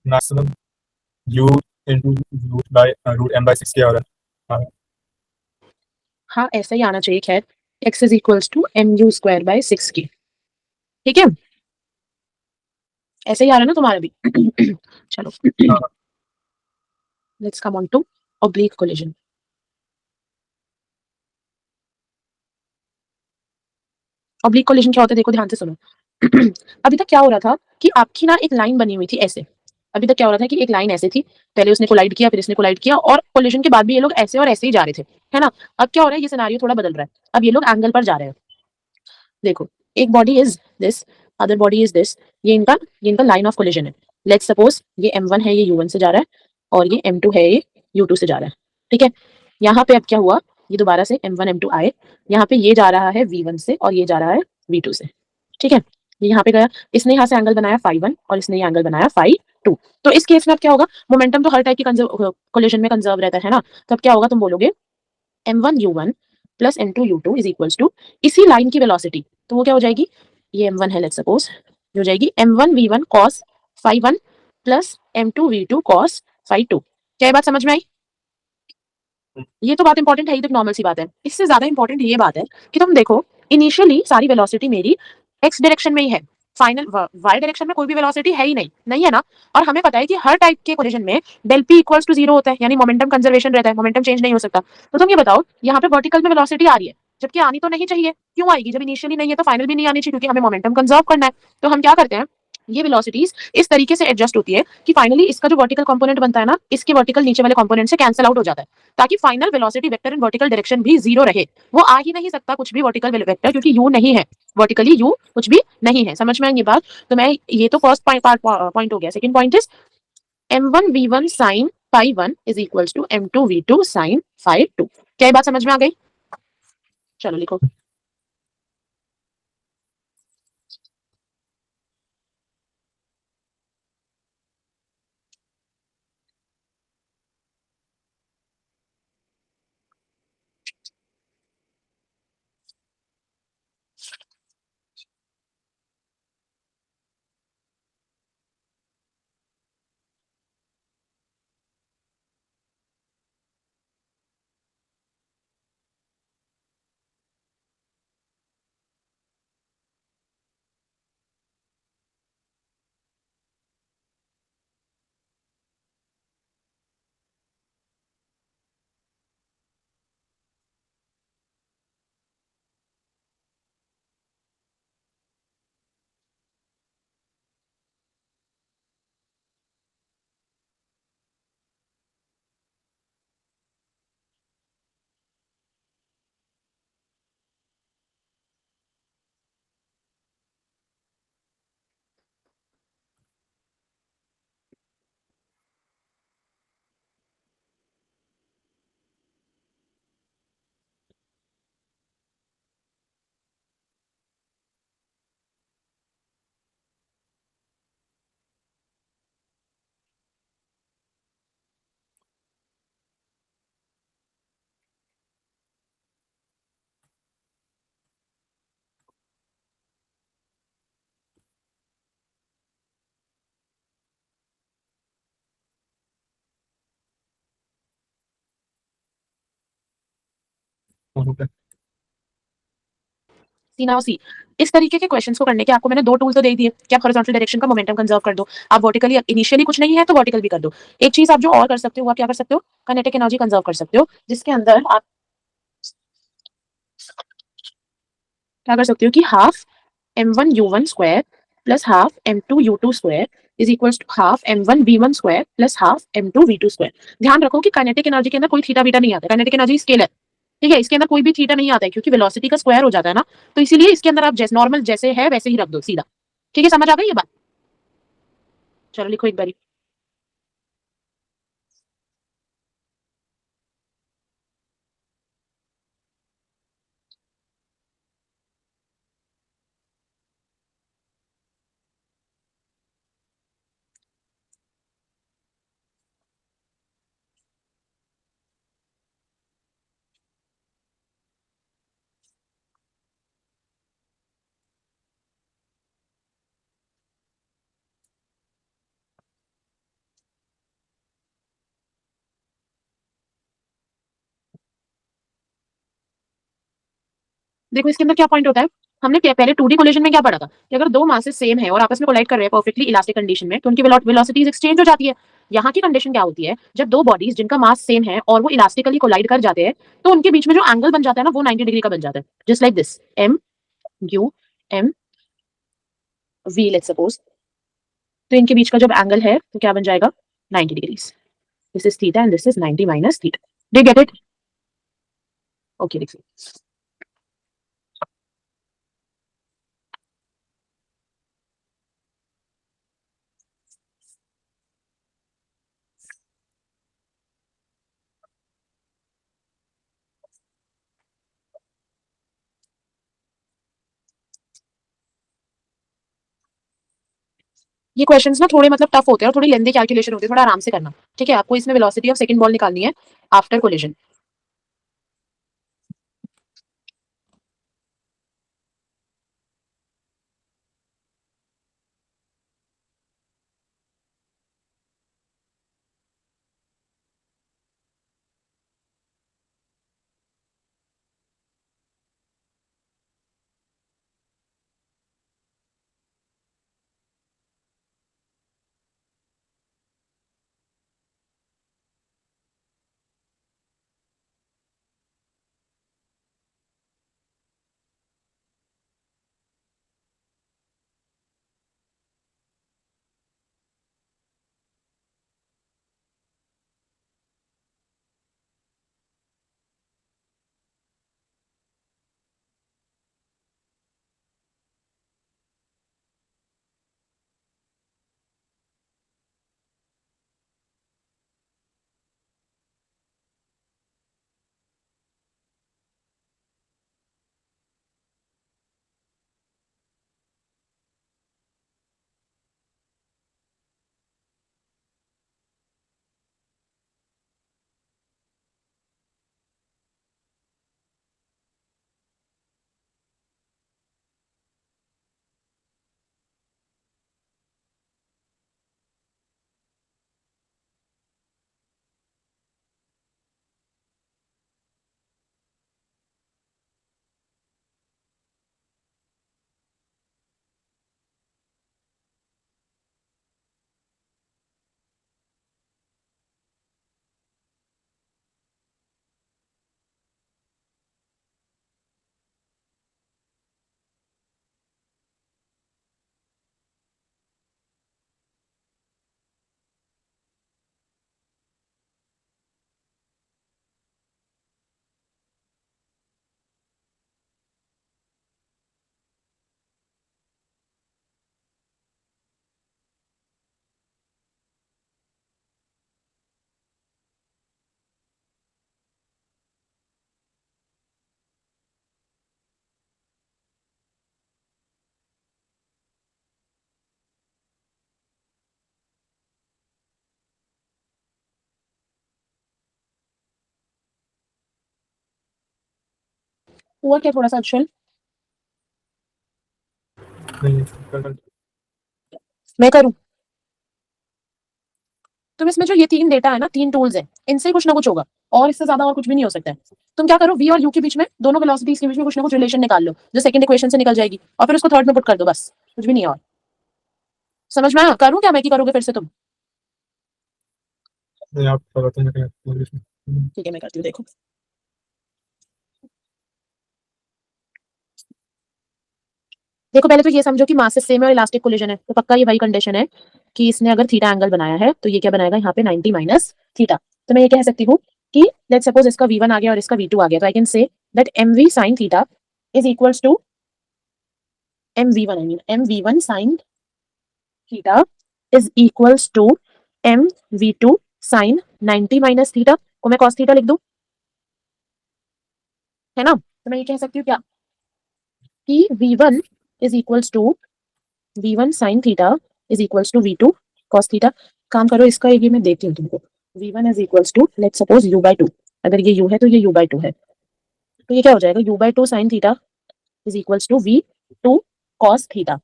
S2: maximum u into root m by 6 क्या हो रहा है?
S1: हाँ ऐसा ही आना चाहिए, खैर x is equals to M you square by 6 की, ठीक है, ऐसे ही आ रहा है ना तुम्हारा भी? चलो
S2: हाँ,
S1: let's come on to oblique collision. Oblique collision क्या होता है, देखो ध्यान से सुनो। अभी तक क्या हो रहा था कि आपकी ना एक लाइन बनी हुई थी ऐसे, अभी तक क्या हो रहा था कि एक लाइन ऐसे थी, पहले उसने कोलाइड किया, फिर इसने कोलाइड किया, और कोलिजन के बाद भी ये लोग ऐसे और ऐसे ही जा रहे थे, है ना। अब क्या हो रहा है, ये सिनेरियो थोड़ा बदल रहा है, अब ये लोग एंगल पर जा रहे हैं। देखो, एक body is this, other body is this, ये इनका लाइन ऑफ कोलिजन है। लेट्स सपोज ये m1 है, ये u1 से जा रहा है, और ये m2 है, ये u2 से जा रहा है, ठीक है। यहाँ पे अब क्या हुआ, ये दोबारा से m1 m2 आए, यहाँ पे ये जा रहा है v1 से और ये जा रहा है v2 से, ठीक है। ये यहाँ पे गया, इसने यहाँ से एंगल बनाया φ1 और इसने ये एंगल बनाया φ2। तो इस केस में अब क्या होगा, मोमेंटम तो हर टाइप की कोलिजन में कंजर्व रहता है ना, तो अब क्या होगा, तुम बोलोगे m1 u1 plus m2 u2 is equals to इसी लाइन की वेलोसिटी, तो वो क्या हो जाएगी, ये m1 है लेट्स सपोज, ये हो जाएगी m1 v1 cos φ1 plus m2 v2 cos φ2। क्या ये बात समझ में आई? ये तो बात इंपॉर्टेंट है, ये तो नॉर्मल सी बात है, इससे ज्यादा इंपॉर्टेंट ये बात है कि तुम देखो इनिशियली सारी वेलोसिटी मेरी एक्स डायरेक्शन में ही है, फाइनल वाई डायरेक्शन में कोई भी वेलोसिटी है ही नहीं, नहीं है ना। और हमें पता है कि हर टाइप के कोलिजन में डेल पी इक्वल्स टू 0 होता है, यानी मोमेंटम कंजर्वेशन रहता है, मोमेंटम चेंज नहीं हो सकता। तो तुम ये बताओ, यहाँ पे वर्टिकल में वेलोसिटी आ रही है, जबकि आनी तो नहीं चाहिए। क्यों आएगी? जब इनिशियली नहीं है तो फाइनल भी नहीं आनी चाहिए, क्योंकि हमें मोमेंटम कंजर्व करना है। तो हम क्या करते हैं, ये वेलोसिटीज इस तरीके से एडजस्ट होती है कि फाइनली इसका जो वर्टिकल कंपोनेंट बनता है ना, इसके वर्टिकल नीचे वाले कंपोनेंट से कैंसिल आउट हो जाता है, ताकि final velocity vector in vertical direction भी 0 रहे। वो आ ही नहीं सकता कुछ भी वर्टिकल वेक्टर, क्योंकि यू नहीं है, वर्टिकली यू कुछ भी नहीं है। समझ में आई ये बात? तो मैं ये तो फर्स्ट पॉइंट हो गया। Second point is m1v1 sin phi 1 is equals to m2v2 sin phi 2। क्या ये बात समझ में आ गई? चलो लिखो।
S2: ओके।
S1: सी नाउ सी, इस तरीके के क्वेश्चंस को करने के आपको मैंने दो टूल तो दे दिए कि आप हॉरिजॉन्टल डायरेक्शन का मोमेंटम कंजर्व कर दो, आप वर्टिकली इनिशियली कुछ नहीं है तो वर्टिकल भी कर दो। एक चीज आप जो और कर सकते हो, आप क्या कर सकते हो, काइनेटिक एनर्जी कंजर्व कर सकते हो, जिसके अंदर आप क्या कर सकते हो कि half m1u1 square plus half m2u2 square is equals to half m1v1 square plus half m2v2 square. ध्यान रखो कि काइनेटिक एनर्जी के अंदर कोई थीटा बीटा नहीं आता, काइनेटिक एनर्जी स्केलर, ठीक है, इसके अंदर कोई भी थीटा नहीं आता है, क्योंकि वेलोसिटी का स्क्वायर हो जाता है ना। तो इसीलिए इसके अंदर आप जैसे नॉर्मल जैसे है वैसे ही रख दो सीधा। ठीक है, समझ आ गई ये बात? चलो लिखो एक बारी। देखो इसके अंदर क्या पॉइंट होता है, हमने पहले 2D कोलिजन में क्या पढ़ा था कि अगर दो मासेस सेम है और आपस में कोलाइड कर रहे हैं परफेक्टली इलास्टिक कंडीशन में, तो उनकी वेलोसिटीज एक्सचेंज हो जाती है। यहाँ की कंडीशन क्या होती है, जब दो बॉडीज जिनका मास सेम है और वो इलास्टिकली कोलाइड कर जाते हैं, तो उनके बीच में जो एंगल बन जाता है ना, वो 90 डिग्री का बन जाता है, just like this M U M V let's suppose. तो इनके बीच का जब एंगल है तो क्या बन जाएगा, 90 degrees. This is theta and this is 90 minus theta. Do get it? Okay देखिए, ये क्वेश्चंस ना थोड़े मतलब टफ होते हैं और थोड़ी लेंदी कैलकुलेशन होती है, थोड़ा आराम से करना। ठीक है, आपको इसमें वेलोसिटी ऑफ सेकंड बॉल निकालनी है आफ्टर कोलिजन। हुआ क्या थोड़ा सा अक्षल?
S2: नहीं कर
S1: मैं करूं? तुम इसमें जो ये 3 डेटा है ना, 3 टूल्स हैं, इनसे कुछ ना कुछ होगा, और इससे ज्यादा और कुछ भी नहीं हो सकता है। तुम क्या करो, v और u के बीच में, दोनों वेलोसिटीज के बीच में कुछ ना कुछ रिलेशन निकाल लो, जो सेकंड इक्वेशन से निकल जाएगी, और फिर उसको थर्ड में पुट कर दो, बस कुछ भी नहीं है और। समझ में आया? करूं क्या मैं, कि करोगे फिर से तुम?
S2: नहीं आप बताते हैं क्या
S1: ठीक है, मैं करती हूँ, देखो। देखो पहले तो ये समझो कि मासेस सेम है और इलास्टिक कोलिजन है, तो पक्का ये वही कंडीशन है कि इसने अगर थीटा एंगल बनाया है तो ये क्या बनाएगा यहाँ पे 90 माइनस थीटा। तो मैं ये कह सकती हूँ कि लेट्स सपोज इसका v1 आ गया और इसका v2 आ गया, तो I can say that mv sin theta is equals to mv1, I mean mv1 sin theta is equals to mv2 sin 90 minus theta को मैं cos थीटा लिख दूं, है ना? तो मैं ये कह सकती हूँ क्या कि v1 is equals to v1 sin theta is equals to v2 cos theta. काम करो, इसका ये मैं देती हूँ तुमको। v1 is equals to let's suppose u by 2, अगर ये u है तो ये u बाय 2 है, तो ये क्या हो जाएगा, u by 2 sin theta is equals to v2 cos theta.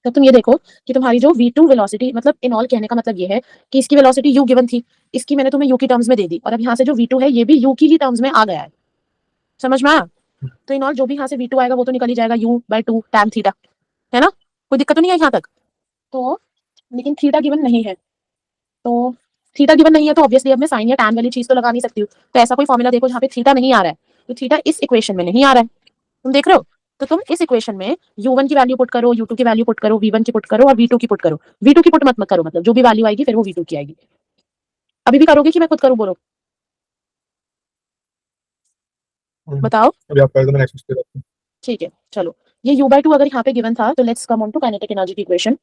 S1: तो तुम ये देखो कि तुम्हारी जो v2 वेलोसिटी, मतलब इन ऑल कहने का मतलब ये है कि इसकी वेलोसिटी u गिवन थी, इसकी मैंने तुम्हें u की टर्म्स में दे दी, और अब यहाँ से जो v2 है ये भी u की ही टर्म्स में आ गया है। समझ में आया? तो इन ऑल जो भी यहाँ से v2 आएगा वो तो निकल ही जाएगा u बाय 2 tan थीटा, है ना? कोई दिक्कत तो नहीं है यहाँ तक? तो लेकिन थीटा गिवन नहीं है, तो थीटा गिवन नहीं है तो ऑब्वियसली अब मैं साइन या टैन वाली चीज तो लगा नहीं सकती हूँ। तो ऐसा कोई फॉर्मूला देखो जहाँ पे थीटा नहीं आ रहा है, तो थीटा इस इक्वेशन में नहीं आ रहा है, तुम देख रहे हो? तो तुम इस इक्वेशन में u1 की वैल्यू पुट करो, u2 की वैल्यू पुट करो, v1 की पुट करो और v2 की पुट करो। v2 की पुट मत करो, मतलब जो भी वैल्यू आएगी फिर वो v2 की आएगी। अभी भी करोगे कि मैं खुद करूँ, बोलो बताओ।
S2: अभी आप कर दो, मैं नेक्स्ट पे जाता हूँ।
S1: ठीक है चलो, ये u बाय 2 अगर यहाँ पे गिवन था तो let's come on to kinetic energy की equation,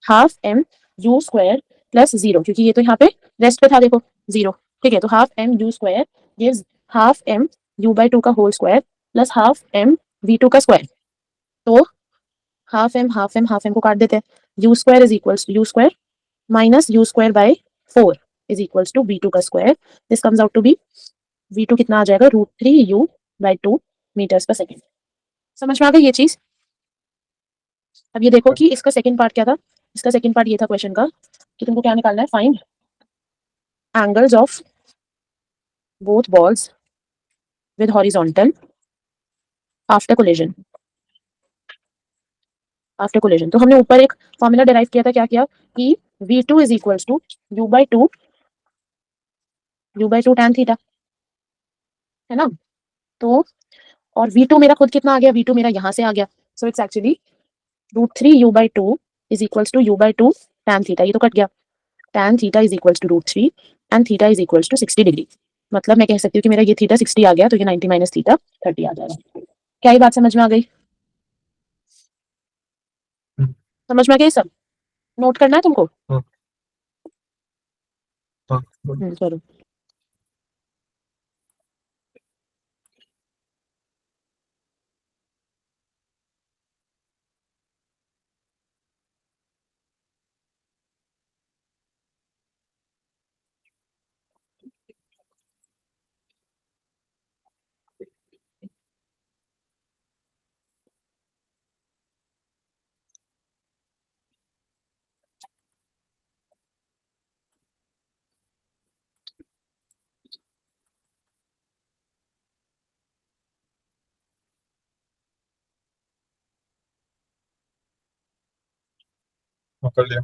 S1: half M you square plus zero, क्योंकि ये तो यहाँ पे रेस्ट पे था, देखो जीरो। ठीक है, तो half M you square gives half M U by 2 का whole square plus half M v2 का स्क्वायर। तो हाफ एम को काट देते हैं, U square is equals to U square minus U square by 4 is equals to v2 का square. This comes out to be v2 कितना आ जाएगा, √3u/2 मीटर्स पर सेकेंड। समझ में आ गई ये चीज? अब ये देखो कि इसका सेकंड पार्ट क्या था। इसका सेकंड पार्ट ये था क्वेश्चन का कि तुमको क्या निकालना है, find angles of both balls with horizontal after collision. After collision तो हमने ऊपर एक फॉर्मूला डिराइव किया था, क्या किया कि v2 is equals to u/2 tan theta, है ना? तो और v2 मेरा खुद कितना आ गया, v2 मेरा यहाँ से आ गया, so it's actually √3u/2 is equals to u/2 tan theta, ये तो कट गया, tan theta is equals to √3 and theta is equals to 60 degree. मतलब मैं कह सकती हूँ कि मेरा ये थीटा 60 आ गया, तो ये 90 माइनस थीटा 30 आ जाएगा। क्या ये बात समझ में आ गई? समझ में आ गई सब? नोट करना है तुमको?
S2: हाँ हाँ
S1: चलो।
S2: हाँ, कर लिया।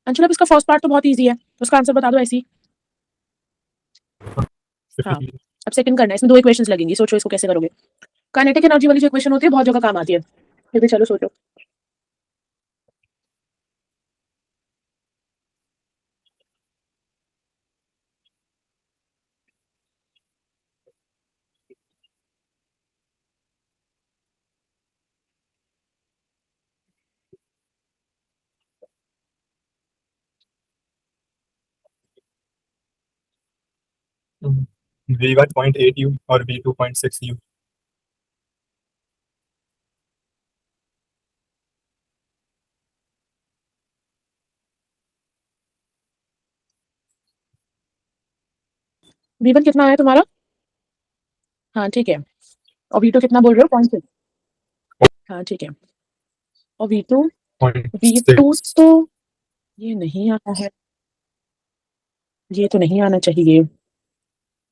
S1: अंशुल अब इसका फर्स्ट पार्ट तो बहुत ईजी है, उसका आंसर बता दो ऐसे ही। हाँ,
S2: 50
S1: अब सेकंड करना है, इसमें 2 इक्वेशंस लगेंगी, सोचो इसको कैसे करोगे। काइनेटिक एनर्जी वाली जो इक्वेशन होती है बहुत जगह काम आती है, फिर भी चलो सोचो।
S2: V1 0.8 U और V2 0.6 U।
S1: V1 कितना है तुम्हारा? हाँ ठीक है, और V2 कितना बोल रहे हो? 0.6। हाँ ठीक है, और V2 V2
S2: 0.6
S1: तो ये नहीं आता है, ये तो नहीं आना चाहिए।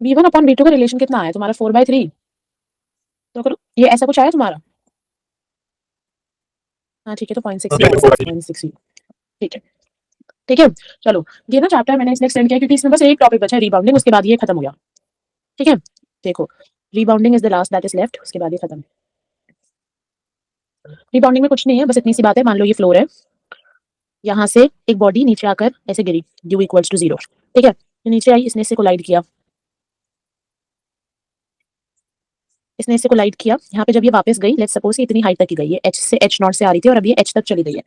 S1: V1 अपॉन V2 का रिलेशन कितना आया तुम्हारा? 4/3। तो अगर ये ऐसा कुछ आया तुम्हारा, हाँ ठीक है, तो 0.6 ही आएगा, 0.6 ही। ठीक है, ठीक है। चलो, ये ना चैप्टर मैंने इसलिए एक्सटेंड किया क्योंकि इसमें बस एक टॉपिक बचा है, रीबाउंडिंग, उसके बाद ये खत्म हो गया। ठीक है, देखो, rebounding is the last that is left, उसके बाद ये खत्म। रीबाउंडिंग में कुछ नहीं है, बस इतनी सी बात है। मान लो ये फ्लोर है, यहाँ से एक बॉडी नीचे आकर ऐसे गिरी, u इक्वल्स टू 0। ठीक है, ये नीचे आई, इसने इससे कोलाइड किया, इसने इससे कोलाइड किया। यहाँ पे जब ये वापस गई, लेट्स सपोज ये इतनी हाइट तक की गई है, h से h0 से आ रही थी और अब ये h तक चली गई है।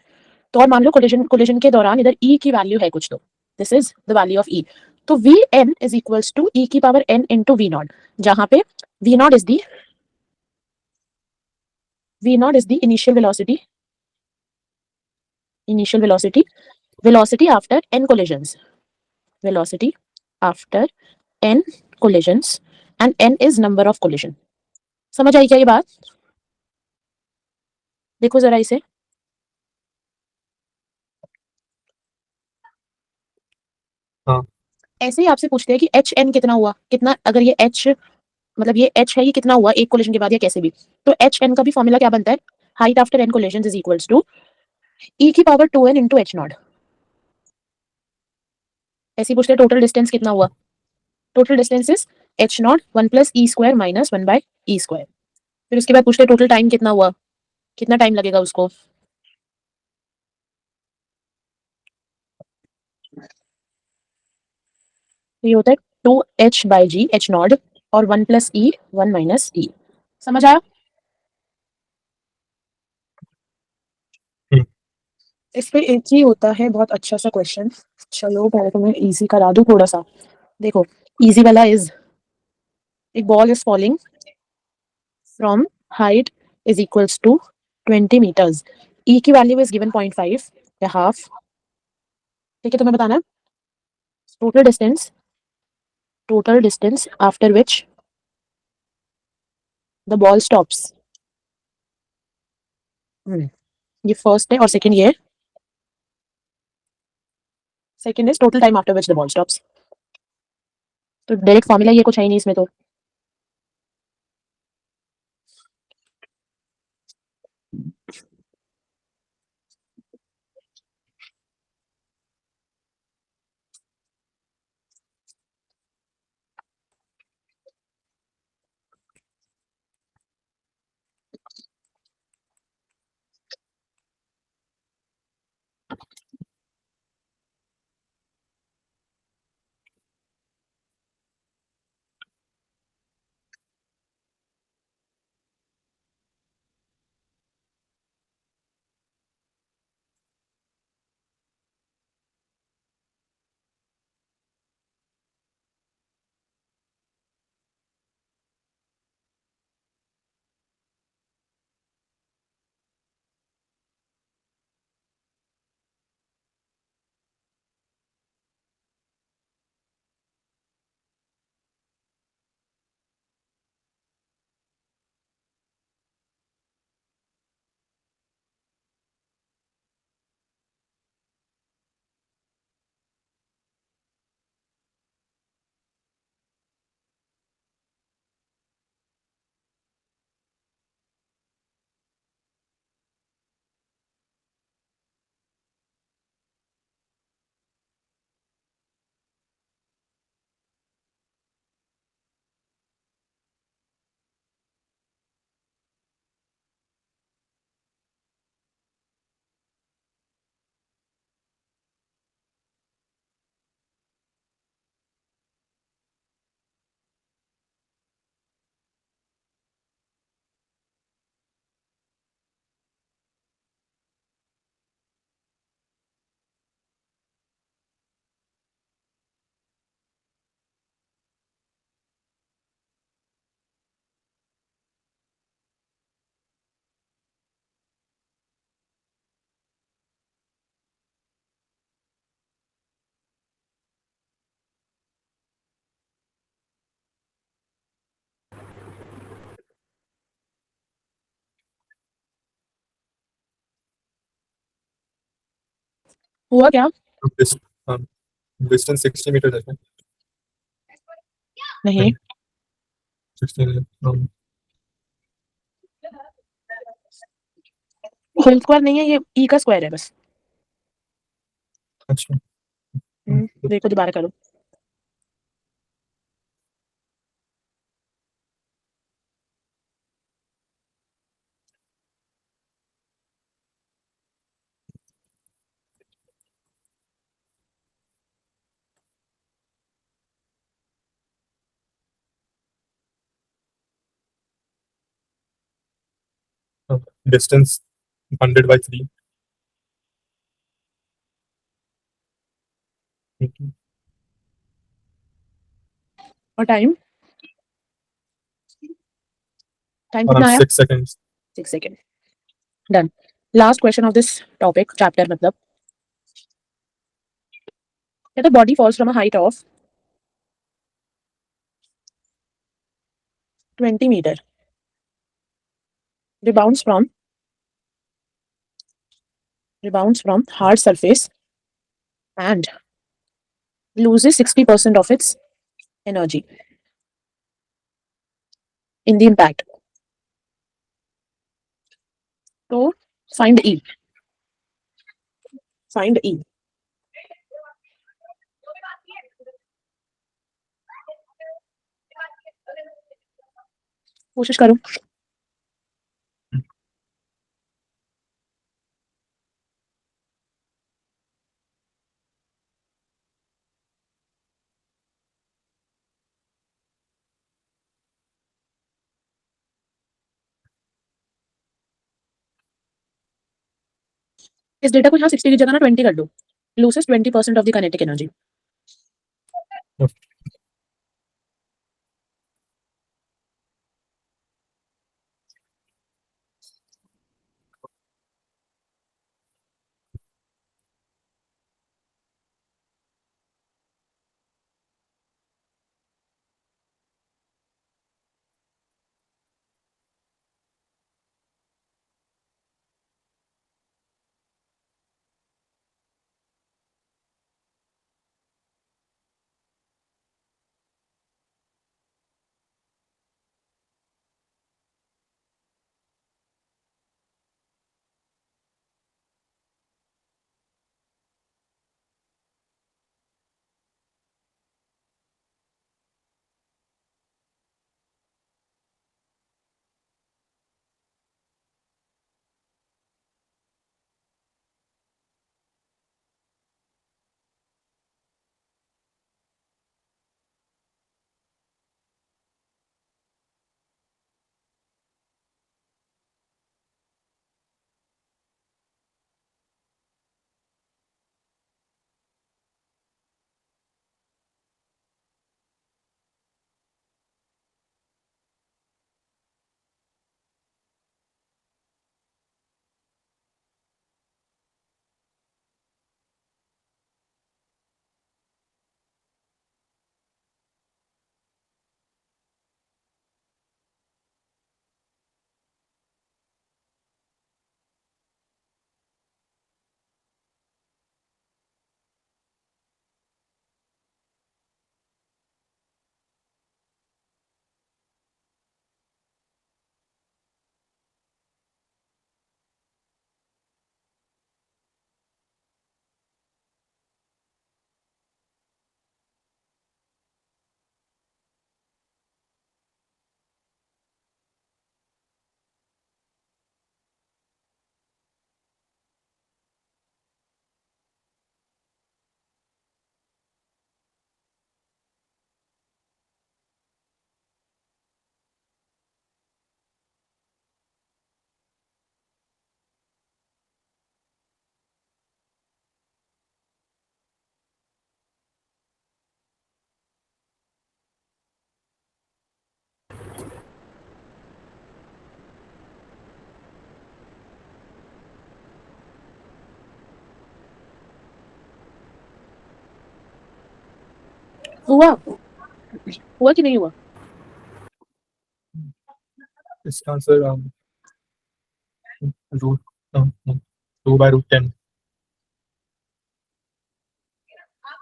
S1: तो और मान लो कोलिजन कोलिजन के दौरान इधर e की वैल्यू है कुछ, तो this is the value of e। तो V N is equals to e की power n into V nought, जहां पे V not is the initial velocity velocity after n collisions, velocity after n collisions, and n is number of collision। समझ आई क्या ये बात? देखो जरा इसे,
S2: हाँ
S1: ऐसे ही आपसे पूछते हैं कि एच एन कितना हुआ, कितना, अगर ये एच मतलब ये एच है, ये कितना हुआ एक कोलिजन के बाद या कैसे भी। तो एच एन का भी फॉर्मूला क्या बनता है? Height after an collision is equals to ई की power 2n into H not. ऐसे ही पूछते हैं टोटल डिस्टेंस कितना हुआ, total distance is H nought 1 plus E square minus 1 by E square. फिर उसके बाद पूछते हैं टोटल टाइम कितना हुआ, कितना टाइम लगेगा उसको। तो ये होता है 2h/g एच नॉट और 1 प्लस ई 1 माइनस ई। समझ आया?
S2: हम्म,
S1: इस पे एक ही होता है बहुत अच्छा सा क्वेश्चन, चलो पहले तो मैं इजी करा दूं थोड़ा सा। देखो, इजी वाला इज, एक ball is falling from height is equals to 20 meters, E की वैल्यू इज गिवन 0.5 या हाफ। ठीक है, तुम्हें बताना है total distance after which the ball stops. ये फर्स्ट है और सेकंड ये है, second is total time after which the ball stops. तो डायरेक्ट फॉर्मूला ये कुछ है ही नहीं इसमें तो। हुआ क्या?
S2: डिस्टेंस 60 मीटर है।
S1: नहीं,
S2: 16
S1: होल स्क्वायर नहीं है, ये ई का स्क्वायर है बस।
S2: अच्छा
S1: देखो दोबारा करो।
S2: डिस्टेंस 100/3।
S1: और टाइम, टाइम कितना आया?
S2: 6 seconds।
S1: 6 second. Done. Last question of this topic chapter, मतलब कहते body falls from a height of 20 meter, rebounds from hard surface and loses 60% of its energy in the impact. So find E. Find E. कोशिश करो। इस डेटा को यहाँ 60 की जगह ना 20 कर दो। Loses 20% of the kinetic energy. हुआ? हुआ कि नहीं हुआ?
S2: इसका आंसर रूट 2/√10।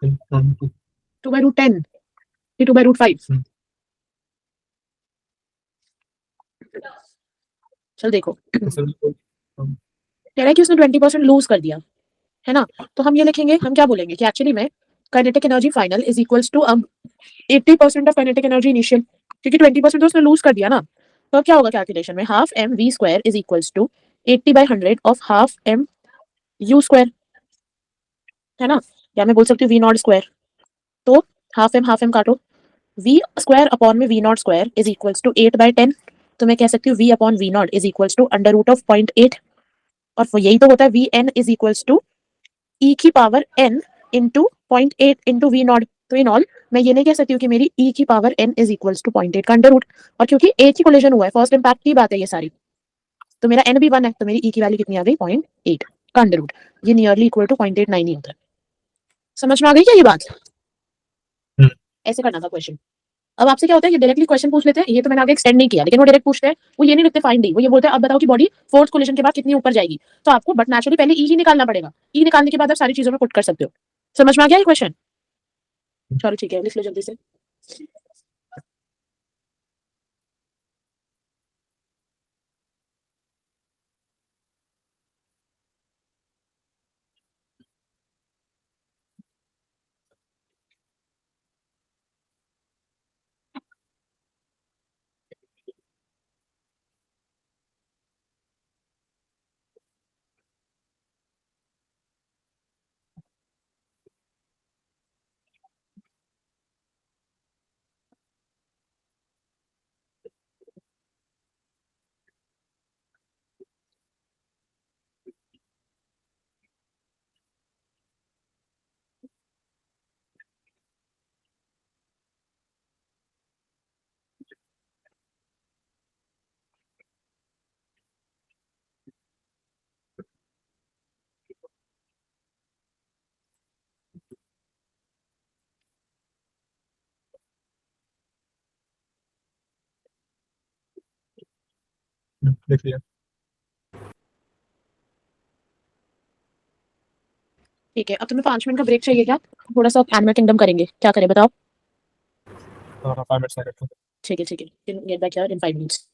S2: 2.
S1: 2/√10 कि 2/√5?
S2: हम्म।
S1: चल देखो,
S2: ऐसे भी तो,
S1: कह रहा है कि उसने 20% लूज कर दिया, है ना? तो हम ये लिखेंगे, हम क्या बोलेंगे कि एक्चुअली में kinetic energy final is equals to 80% of kinetic energy initial, क्योंकि 20% तो उसने लूज कर दिया ना। तो अब क्या होगा कैलकुलेशन में, half m v square is equals to 80/100 of half M you square, है ना? या मैं बोल सकती हूँ वी नॉट स्क्वायर। तो हाफ एम काटो, वी स्क्वायर अपॉन में v not square is equals to 8/10। तो मैं कह सकती हूँ v upon v not is equals to under root of 0.8, और यही तो होता है v N is equals to ई की power N into 0.8 into V nought. तो इन ऑल मैं ये नहीं कह सकती हूँ कि मेरी ई की power N is equals to 0.8 का अंडर रूट, और क्योंकि एक ही कोलिजन हुआ है, फर्स्ट इम्पैक्ट की बात है ये सारी, तो मेरा एन भी 1 है, तो मेरी ई की वैल्यू कितनी आ गई, 0.8 का अंडर रूट। ये नियरली इक्वल टू 0.89 ही होता है। समझ में आ गई क्या ये बात? ऐसे करना था क्वेश्चन। अब आपसे क्या होता है, ये डायरेक्टली क्वेश्चन पूछ लेते हैं, ये तो मैंने आगे एक्सटेंड नहीं किया, लेकिन वो डायरेक्ट पूछते हैं, वो ये नहीं लिखते फाइंड डी, वो ये बोलते हैं अब बताओ कि बॉडी फोर्थ कोलिजन के बाद कितनी ऊपर जाएगी। तो आपको बट नेचुरली पहले ई ही निकालना पड़ेगा, ई निकालने के बाद आप सारी चीजों में पुट कर सकते हो। समझ में आ गया ये क्वेश्चन? चलो ठीक है, लिख लो जल्दी से।
S2: लिख लिया।
S1: ठीक है, अब तुम्हें 5 मिनट का ब्रेक चाहिए क्या? थोड़ा सा एनिमल किंगडम करेंगे, क्या करें बताओ?
S2: हाँ 5 मिनट में करते हैं।
S1: ठीक है ठीक है, get back here in 5 minutes.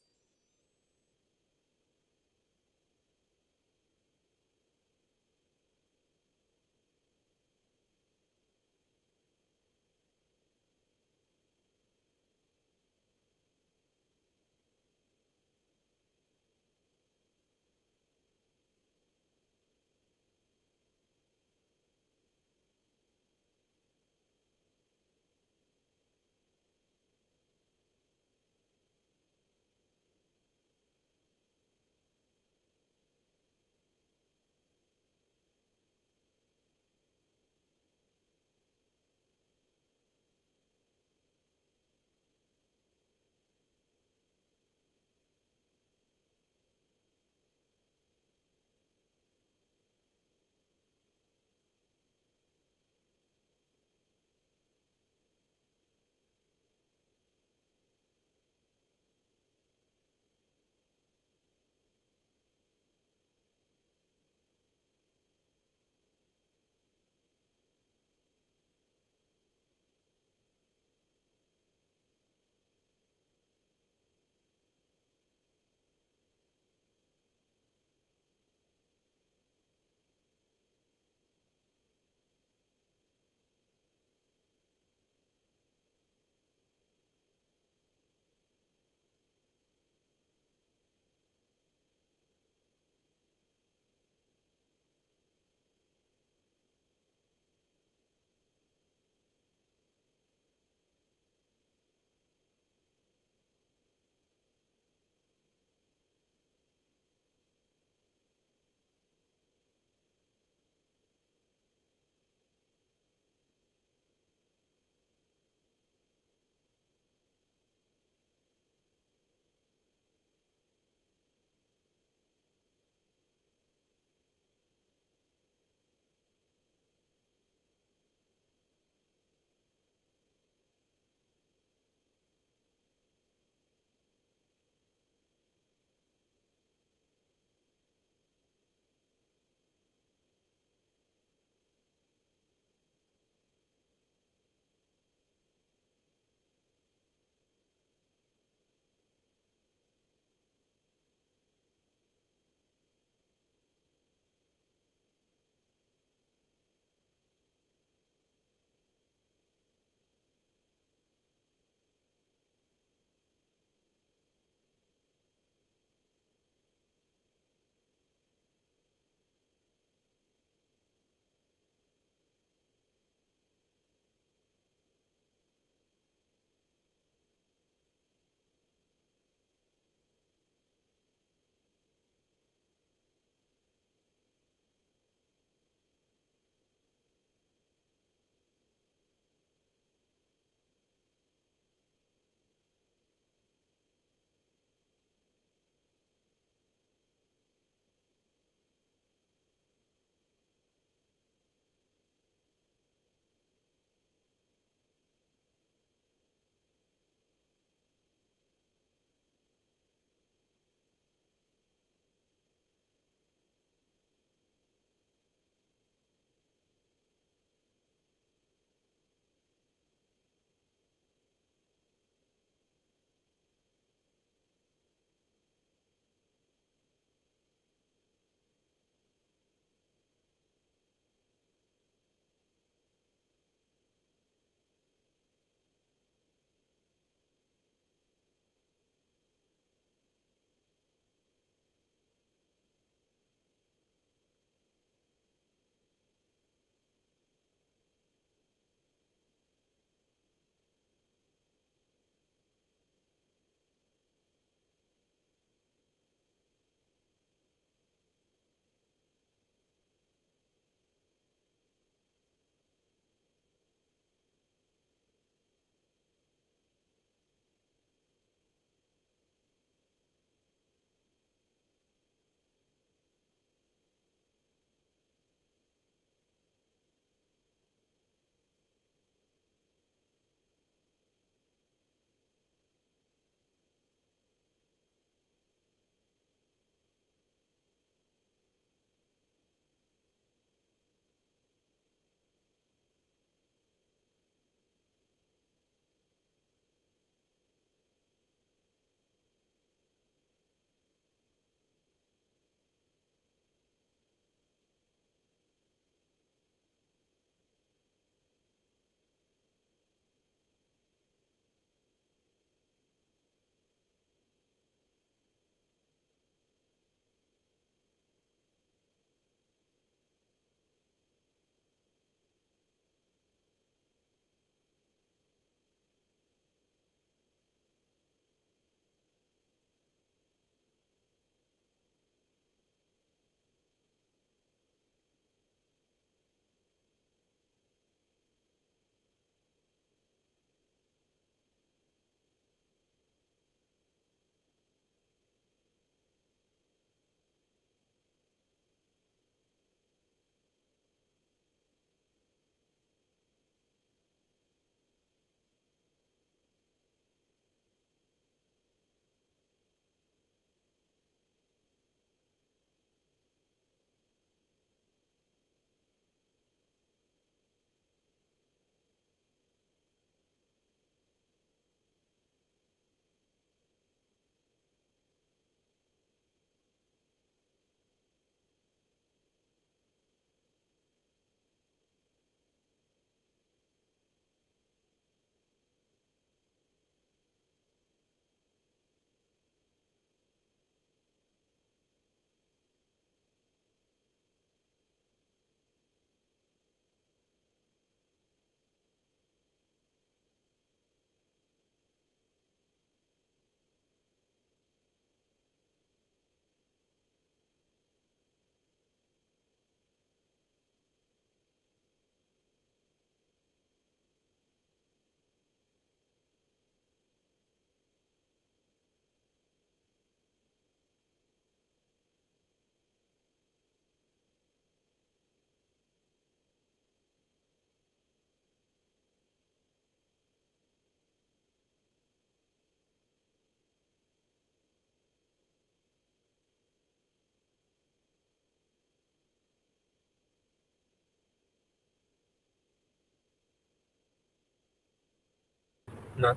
S2: ना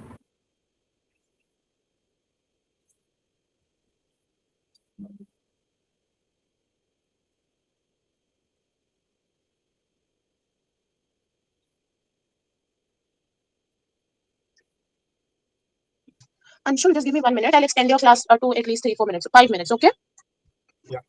S1: Anshul, just give me 1 minute. I'll extend your class to at least 3-4 minutes, 5 minutes. Okay.
S2: yeah.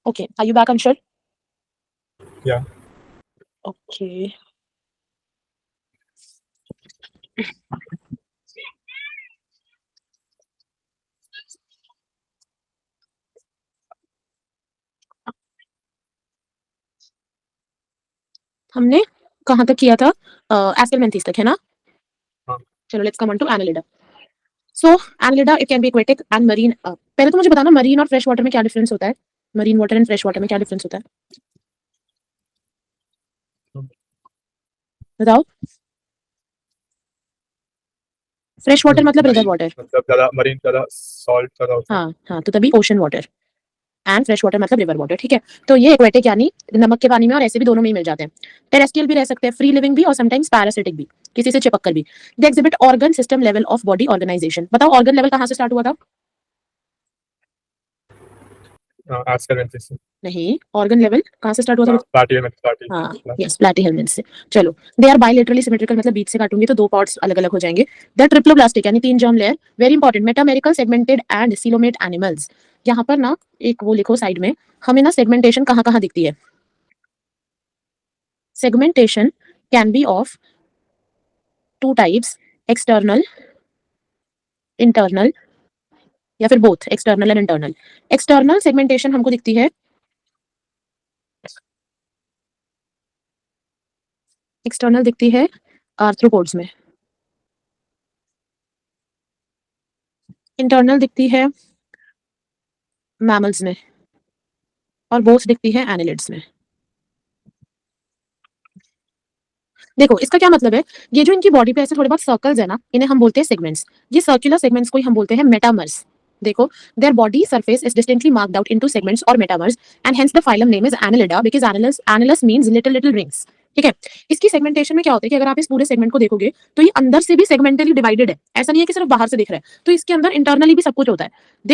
S1: Okay. Are you back, Anshul?
S2: Yeah.
S1: Okay. हमने कहाँ तक किया था? एस्केलमेंथिस तक है ना?
S2: हाँ.
S1: चलो let's come on to Annelida. So Annelida it can be aquatic and marine. पहले तो मुझे बताना मरीन और फ्रेश वाटर में क्या डिफरेंस होता है? Marine water and fresh water में क्या डिफरेंस होता है? बताओ. फ्रेश वाटर मतलब रिवर वाटर.
S2: मतलब ज़्यादा मरीन ज़्यादा सॉल्ट ज़्यादा होता है.
S1: हाँ तो तभी ocean water and fresh water मतलब रिवर वाटर. ठीक है. तो ये एक्वेटिक यानी नमक के पानी में और ऐसे भी दोनों में ही मिल जाते हैं. टेरेस्ट्रियल भी रह सकते हैं, फ्री लिविंग भी और समटाइम्स पैरासिटिक भी, किसी से चिपक कर भी. They exhibit organ system level of body organisation. बताओ ऑर्गन लेवल कहाँ से स्टार्ट हुआ था?
S2: एस्केलमेंथिस से.
S1: नहीं, ऑर्गन लेवल कहाँ से स्टार्ट हुआ था?
S2: प्लैटिहेल्मिन्थ.
S1: हाँ यस, प्लैटिहेल्मिन्थ से. चलो. दे आर बाइलेटरली सिमेट्रिकल मतलब बीच से काटूंगी तो दो पार्ट्स अलग अलग हो जाएंगे. द ट्रिप्लोब्लास्टिक यानी 3 germ layer. Very important. Metamerically segmented and coelomate animals. यहाँ पर ना एक वो लिखो साइड में. हमें ना सेगमेंटेशन कहाँ कहाँ दिखती है? Segmentation can be of 2 types, external, internal या फिर both external and internal. External segmentation हमको दिखती है, एक्सटर्नल दिखती है आर्थ्रोपोड्स में. इंटरनल दिखती है मैमल्स में और बोथ दिखती है एनिलिड्स में. देखो इसका क्या मतलब है? ये जो इनकी बॉडी पे ऐसे थोड़े बहुत सर्कल्स है ना, इन्हें हम बोलते हैं सेगमेंट्स. ये सर्कुलर सेगमेंट्स को ही हम बोलते हैं मेटामर्स. देखो, their body surface is distinctly marked out into segments और metamers and hence the phylum name is Annelida because annulus means little little rings. ठीक है. इसकी सेगमेंटेशन में क्या होता है कि अगर आप इस पूरे सेगमेंट को देखोगे तो ये अंदर से भी सेगमेंटली डिवाइडेड है. ऐसा नहीं है कि सिर्फ बाहर से दिख रहा है. तो इसके अंदर इंटरनली भी सब कुछ होता है.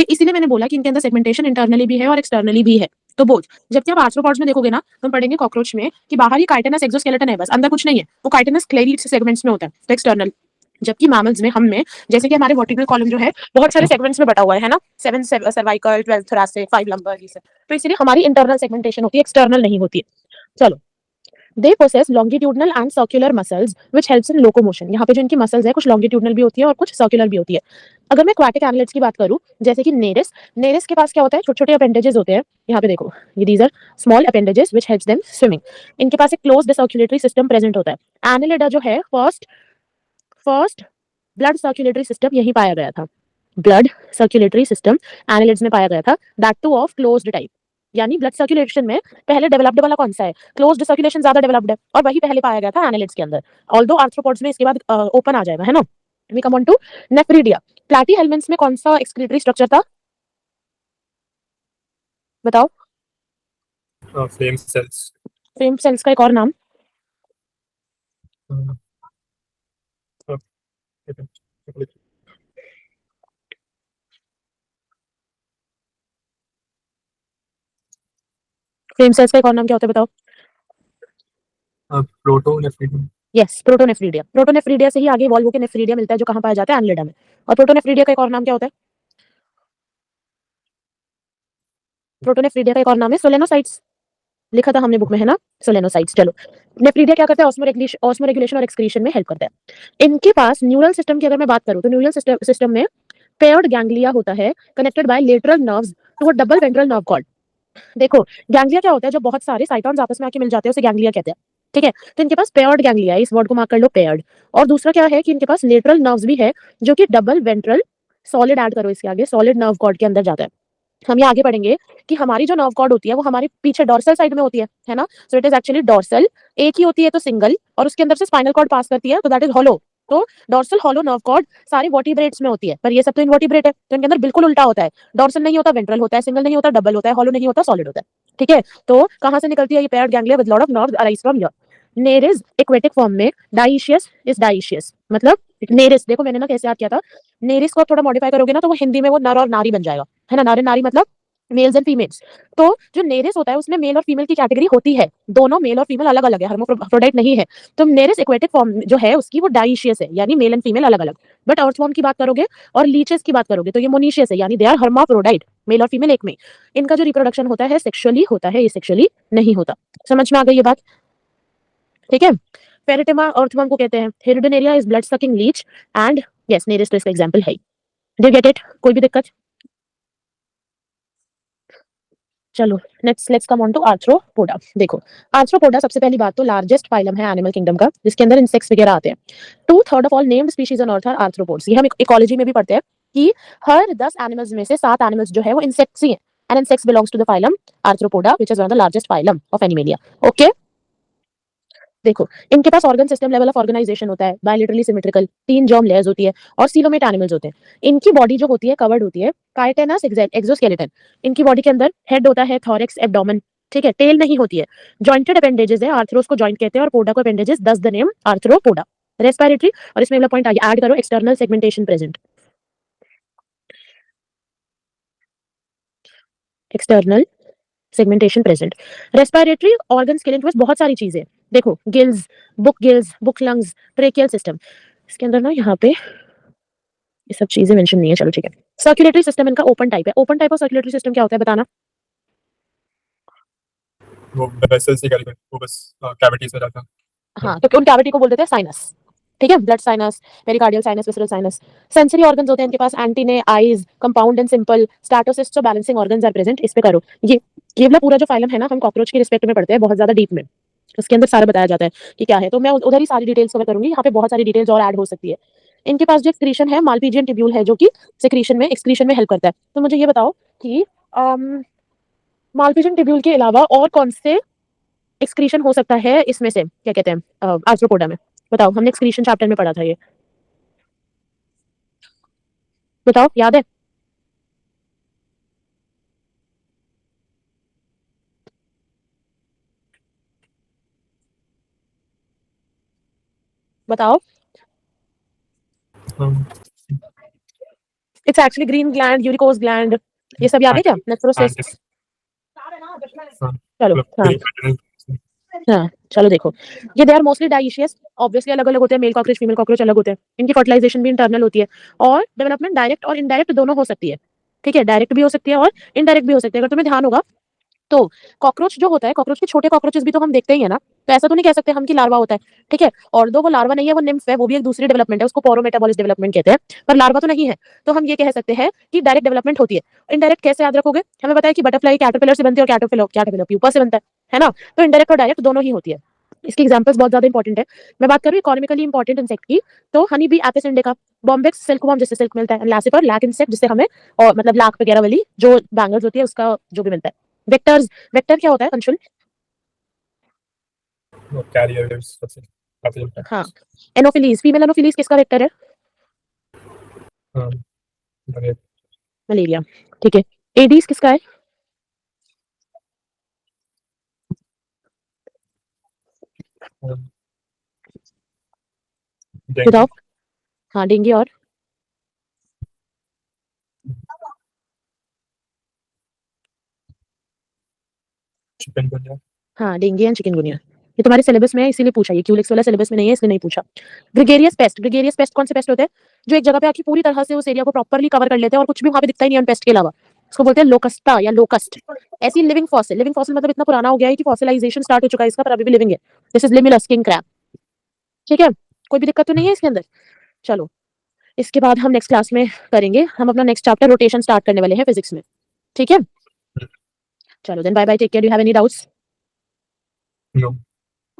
S1: इसीलिए मैंने बोला कि इनके अंदर सेगमेंटेशन इंटरनली भी है और एक्सटर्नली भी है. तो बोथ। जबकि आप आर्थ्रोपॉड्स में देखोगे ना, तो हम पढ़ेंगे कॉकरोच में कि बाहर ही काइटिनस एक्सोस्केलेटन है, बस अंदर कुछ नहीं है, वो काइटिनस क्लेरी सेगमेंट्स में होता है, तो एक्सटर्नल। जबकि मैमल्स में, हम में, जैसे कि हमारे वर्टिब्रल कॉलम जो है बहुत सारे सेगमेंट्स में बटा हुआ है ना, 7 सर्वाइकल, 12 थोरैसिक, 5 लंबर, ये सब, तो इसलिए हमारी इंटरनल सेगमेंटेशन होती है, एक्सटर्नल नहीं होती है। चलो, they possess longitudinal and circular muscles which helps in locomotion. यहाँ पे जो इनकी मसल्स है कुछ लॉन्गिट्यूडनल भी होती है और कुछ सर्कुलर भी होती है। अगर मैं aquatic annelids की बात करूँ, जैसे कि नेरिस, नेरिस के पास क्या होता है, छोटे छोटे अपेंडेजेस होते हैं। यहाँ पे देखो, ये these are small appendages which helps them swimming. इनके पास एक क्लोज्ड सर्कुलेटरी सिस्टम प्रेजेंट होता है। एनालिडा जो है, first first blood circulatory system यही पाया गया था। ब्लड सर्कुलेटरी सिस्टम एनालिड्स में पाया गया था, that two of closed type. यानी ब्लड सर्कुलेशन में पहले डेवलप्ड वाला कौन सा है, क्लोज्ड सर्कुलेशन ज्यादा डेवलप्ड है, और वही पहले पाया गया था एनालिड्स के अंदर। ऑल्दो आर्थ्रोपोड्स में इसके बाद ओपन आ जाएगा, है ना। We come on to nephridia. Platyhelminthes में कौन सा एक्सक्रीटरी स्ट्रक्चर था, बताओ।
S2: Flame cells.
S1: फ्रेम सेल्स का एक और नाम, फ्रेम सेल्स का एक और नाम क्या होता है, बताओ।
S2: प्रोटोनेफ्रिडियम।
S1: Yes, protonephridia. प्रोटोनेफ्रिडिया से ही आगे इवॉल्व होकर नेफ्रिडिया मिलता है, जो कहाँ पाया जाता है, एनलिडा में। और प्रोटोनेफ्रिडिया का एक और नाम क्या होता है, प्रोटोनेफ्रिडिया का एक और नाम है सोलेनोसाइट्स। लिखा था हमने बुक में, है ना, सोलेनोसाइट्स। चलो, नेफ्रिडिया क्या करता है, ऑस्मो रेगुलेशन और एक्सक्रीशन में हेल्प करता है। इनके पास न्यूरल सिस्टम की अगर मैं बात करूं, तो न्यूरल सिस्टम में पेयर्ड गैंग्लिया होता है, connected by lateral nerves to a double ventral nerve cord. देखो, गैंग्लिया क्या होता है, जब बहुत सारे साइटॉन्स आपस में आके मिल जाते हैं, उसे गैंग्लिया कहते हैं। ठीक है, तो इनके पास पेयर्ड गैंग्लिया है, इस वर्ड को मार्क कर लो, पेयर्ड। और दूसरा क्या है कि इनके पास लेटरल नर्व्स भी है, जो कि डबल वेंट्रल, सॉलिड ऐड करो इसके आगे, सॉलिड नर्व कॉर्ड के अंदर जाता है। हम ये आगे पढ़ेंगे कि हमारी जो नर्व कॉर्ड होती है वो हमारे पीछे डॉर्सल साइड में होती है ना। So it is actually dorsal. एक ही होती है तो सिंगल, और उसके अंदर से स्पाइनल कॉर्ड पास करती है, तो दैट इज हॉलो। तो डॉर्सल हॉलो नर्व कॉर्ड सारे वर्टिब्रेट्स में होती है, पर ये सब तो इनवर्टिब्रेट है, तो इनके अंदर बिल्कुल उल्टा होता है। डॉर्सल नहीं होता, वेंट्रल होता है, सिंगल नहीं होता, डबल होता है, हॉलो नहीं होता, सॉलिड होता है। ठीक है, तो कहाँ से निकलती है ये paired ganglia with lot of nerves arise from here. Nereis aquatic form में, डाइशियस इज डाइशियस, मतलब नेरिस, देखो मैंने ना कैसे याद किया था, नेरिस को थोड़ा मॉडिफाई करोगे ना, तो वो हिंदी में वो नर और नारी बन जाएगा, है ना। नर और नारी मतलब मेल्स एंड फीमेल्स। तो जो नेरिस होता है उसमें मेल और फीमेल की कैटेगरी होती है, दोनों मेल और फीमेल अलग अलग है, हर्माफ्रोडाइट नहीं है। तो नेरिस एक्वेटिक फॉर्म जो है उसकी वो डाइशियस है, यानी मेल एंड फीमेल अलग अलग। बट अर्थवॉर्म की बात करोगे और लीचेस की बात करोगे तो ये मोनीशियस है, यानी दे आर हर्माफ्रोडाइट, मेल और फीमेल एक में। इनका जो रिप्रोडक्शन होता है सेक्सुअली होता है, ये सेक्सुअली नहीं होता। समझ में आ गई ये बात, ठीक है। फेरिटिमा अर्थवॉर्म को कहते हैं। Hirudinaria is blood sucking leech, and yes, Nereis तो इसका एग्जांपल है। डू गेट इट, कोई भी दिक्कत। चलो, let's come on to Arthropoda. देखो, आर्थ्रोपोडा सबसे पहली बात तो लार्जेस्ट फाइलम है एनिमल किंगडम का, जिसके अंदर इंसेक्ट्स वगैरह आते हैं। 2/3 of all named species on earth are arthropods. ये हम इकोलॉजी में भी पढ़ते हैं कि हर 10 एनिमल्स में से 7 एनिमल्स जो है वो इंसेक्ट्स ही हैं, and insects belongs to the phylum Arthropoda which is one of the largest phylum of Animalia. Okay, देखो, इनके पास organ system level of organisation होता है, बायलेटरली सिमेट्रिकल, 3 जर्म लेयर्स होती है, और सीलोमेट एनिमल्स होते हैं। इनकी बॉडी जो होती है कवर्ड होती है काइटेनस एक्सोस्केलेटन। इनकी बॉडी के अंदर हेड होता है, थॉरैक्स, एब्डोमेन, ठीक है, टेल नहीं होती है। जॉइंटेड अपेंडेजेस है, आर्थ्रोस को जॉइंट कहते हैं, और पोडा को अपेंडेजेस, दस द नेम आर्थ्रोपोडा। रेस्पिरेटरी, और इसमें वाला पॉइंट आगे ऐड करो, external segmentation present, external segmentation present. Respiratory organs के लिए इनके पास बहुत सारी चीजें, देखो, gills, book lungs, tracheal system. इसके अंदर ना यहाँ पे ये सब चीजें मेंशन नहीं है, चलो ठीक है। सर्कुलेटरी सिस्टम इनका ओपन टाइप है। Open type of circulatory system क्या होता है, बताना।
S2: वो वेसल्स ही करेंगे, वो बस कैविटीज में जाता है।
S1: हाँ, तो उन कैविटी को बोल देते हैं साइनस, ठीक है, blood sinus, pericardial sinus, visceral sinus. Sensory organs होते हैं इनके पास, antennae, eyes, compound and simple, statocyst और बैलेंसिंग ऑर्गन्स आर प्रेजेंट। इस पे करो, ये वाला पूरा जो फाइलम है ना, हम कॉकरोच के रिस्पेक्ट में पढ़ते हैं बहुत ज्यादा डीप में, उसके अंदर सारा बताया जाता है कि क्या है, तो मैं उधर ही सारी डिटेल्स कवर करूंगी, यहाँ पे बहुत सारी डिटेल्स और ऐड हो सकती है। इनके पास जो एक्सक्रीशन है, मालपीजियन ट्यूब्यूल है, जो कि सेक्रीशन में, एक्सक्रीशन में हेल्प करता है। तो मुझे ये बताओ कि मालपीजियन ट्यूब्यूल के अलावा और कौन से एक्सक्रीशन हो सकता है इसमें से, क्या कहते हैं, आर्थ्रोपोडा में। बताओ, हमने एक्सक्रीशन चैप्टर में पढ़ा था ये, बताओ, याद है। बताओ, it's actually green gland, uricose gland, ये सब याद है क्या, नेफ्रोसिस्ट। चलो हाँ हाँ चलो देखो, ये they are mostly dioecious, obviously अलग अलग होते हैं, मेल कॉकरोच फीमेल कॉकरोच अलग होते हैं, इनकी फर्टिलाइजेशन भी इंटरनल होती है और डेवलपमेंट डायरेक्ट और इनडायरेक्ट दोनों हो सकती है। ठीक है, डायरेक्ट भी हो सकती है और इनडायरेक्ट भी हो सकती है। अगर तुम्हें ध्यान होगा तो कॉकरोच जो होता है, कॉकरोच के छोटे कॉकरोचेस भी तो हम देखते ही है ना, तो ऐसा तो नहीं कह सकते हम कि लार्वा होता है। ठीक है, और दो वो लार्वा नहीं है, वो निम्फ है, वो भी एक दूसरी डेवलपमेंट है, उसको पोरोमेटाबॉलिक डेवलपमेंट कहते हैं, पर लार्वा तो नहीं है। तो हम ये कह सकते हैं कि डायरेक्ट डेवलपमेंट होती है। इनडायरेक्ट कैसे याद रखोगे, हमें पता है कि बटरफ्लाई कैटरपिलर से बनती है और कैटरपिलर प्यूपा से बनता है ना। तो इनडायरेक्ट और डायरेक्ट दोनों ही होती है। इसकी एग्जांपल्स बहुत ज्यादा इंपॉर्टेंट है। मैं बात करूँ इकोनॉमिकली इंपॉर्टेंट इंसेक्ट की, तो honey bee Apis indica, Bombyx silkworm जिससे सिल्क मिलता है, लासिफर लैक इंसेक्ट जिससे हमें और मतलब लाख वगैरह वाली जो बैंगल्स होती है उसका जो भी मिलता है। वेक्टर्स, वेक्टर क्या होता है अंशुल?
S2: कैरियर्स
S1: हाँ, एनोफिलीज, फीमेल एनोफिलीज किसका वेक्टर है? मलेरिया। ठीक है, एडीज किसका है? बताओ। हाँ, डेंगू और
S2: चिकनगुनिया।
S1: हाँ, डेंगू एंड चिकनगुनिया। ये तुम्हारे सिलेबस में है इसीलिए पूछा, ये क्यूलिक्स वाला सिलेबस में नहीं है इसलिए नहीं पूछा। ग्रेगेरियस पेस्ट, ग्रेगेरियस पेस्ट कौन से पेस्ट होते हैं? जो एक जगह पे आके पूरी तरह से उस एरिया को प्रॉपर्ली कवर कर लेते हैं और कुछ भी वहां पे दिखता ही नहीं है पेस्ट के अलावा। इसको बोलते हैं लोकस्टा या लोकस्ट। ऐसी लिविंग फॉसिल, लिविंग फॉसिल मतलब इतना पुराना हो गया है कि फॉसिलाइजेशन स्टार्ट हो चुका है इसका, पर अभी भी लिविंग है। This is Limulus king crab. ठीक है, कोई भी दिक्कत तो नहीं है इसके अंदर? चलो, इसके बाद हम नेक्स्ट क्लास में करेंगे, हम अपना नेक्स्ट चैप्टर रोटेशन स्टार्ट करने वाले हैं फिजिक्स में। ठीक है, चलो then bye bye, take care, you have any doubts?
S2: No.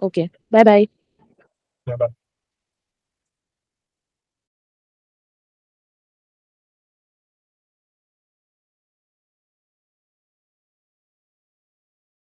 S1: Okay, bye bye.
S2: Bye.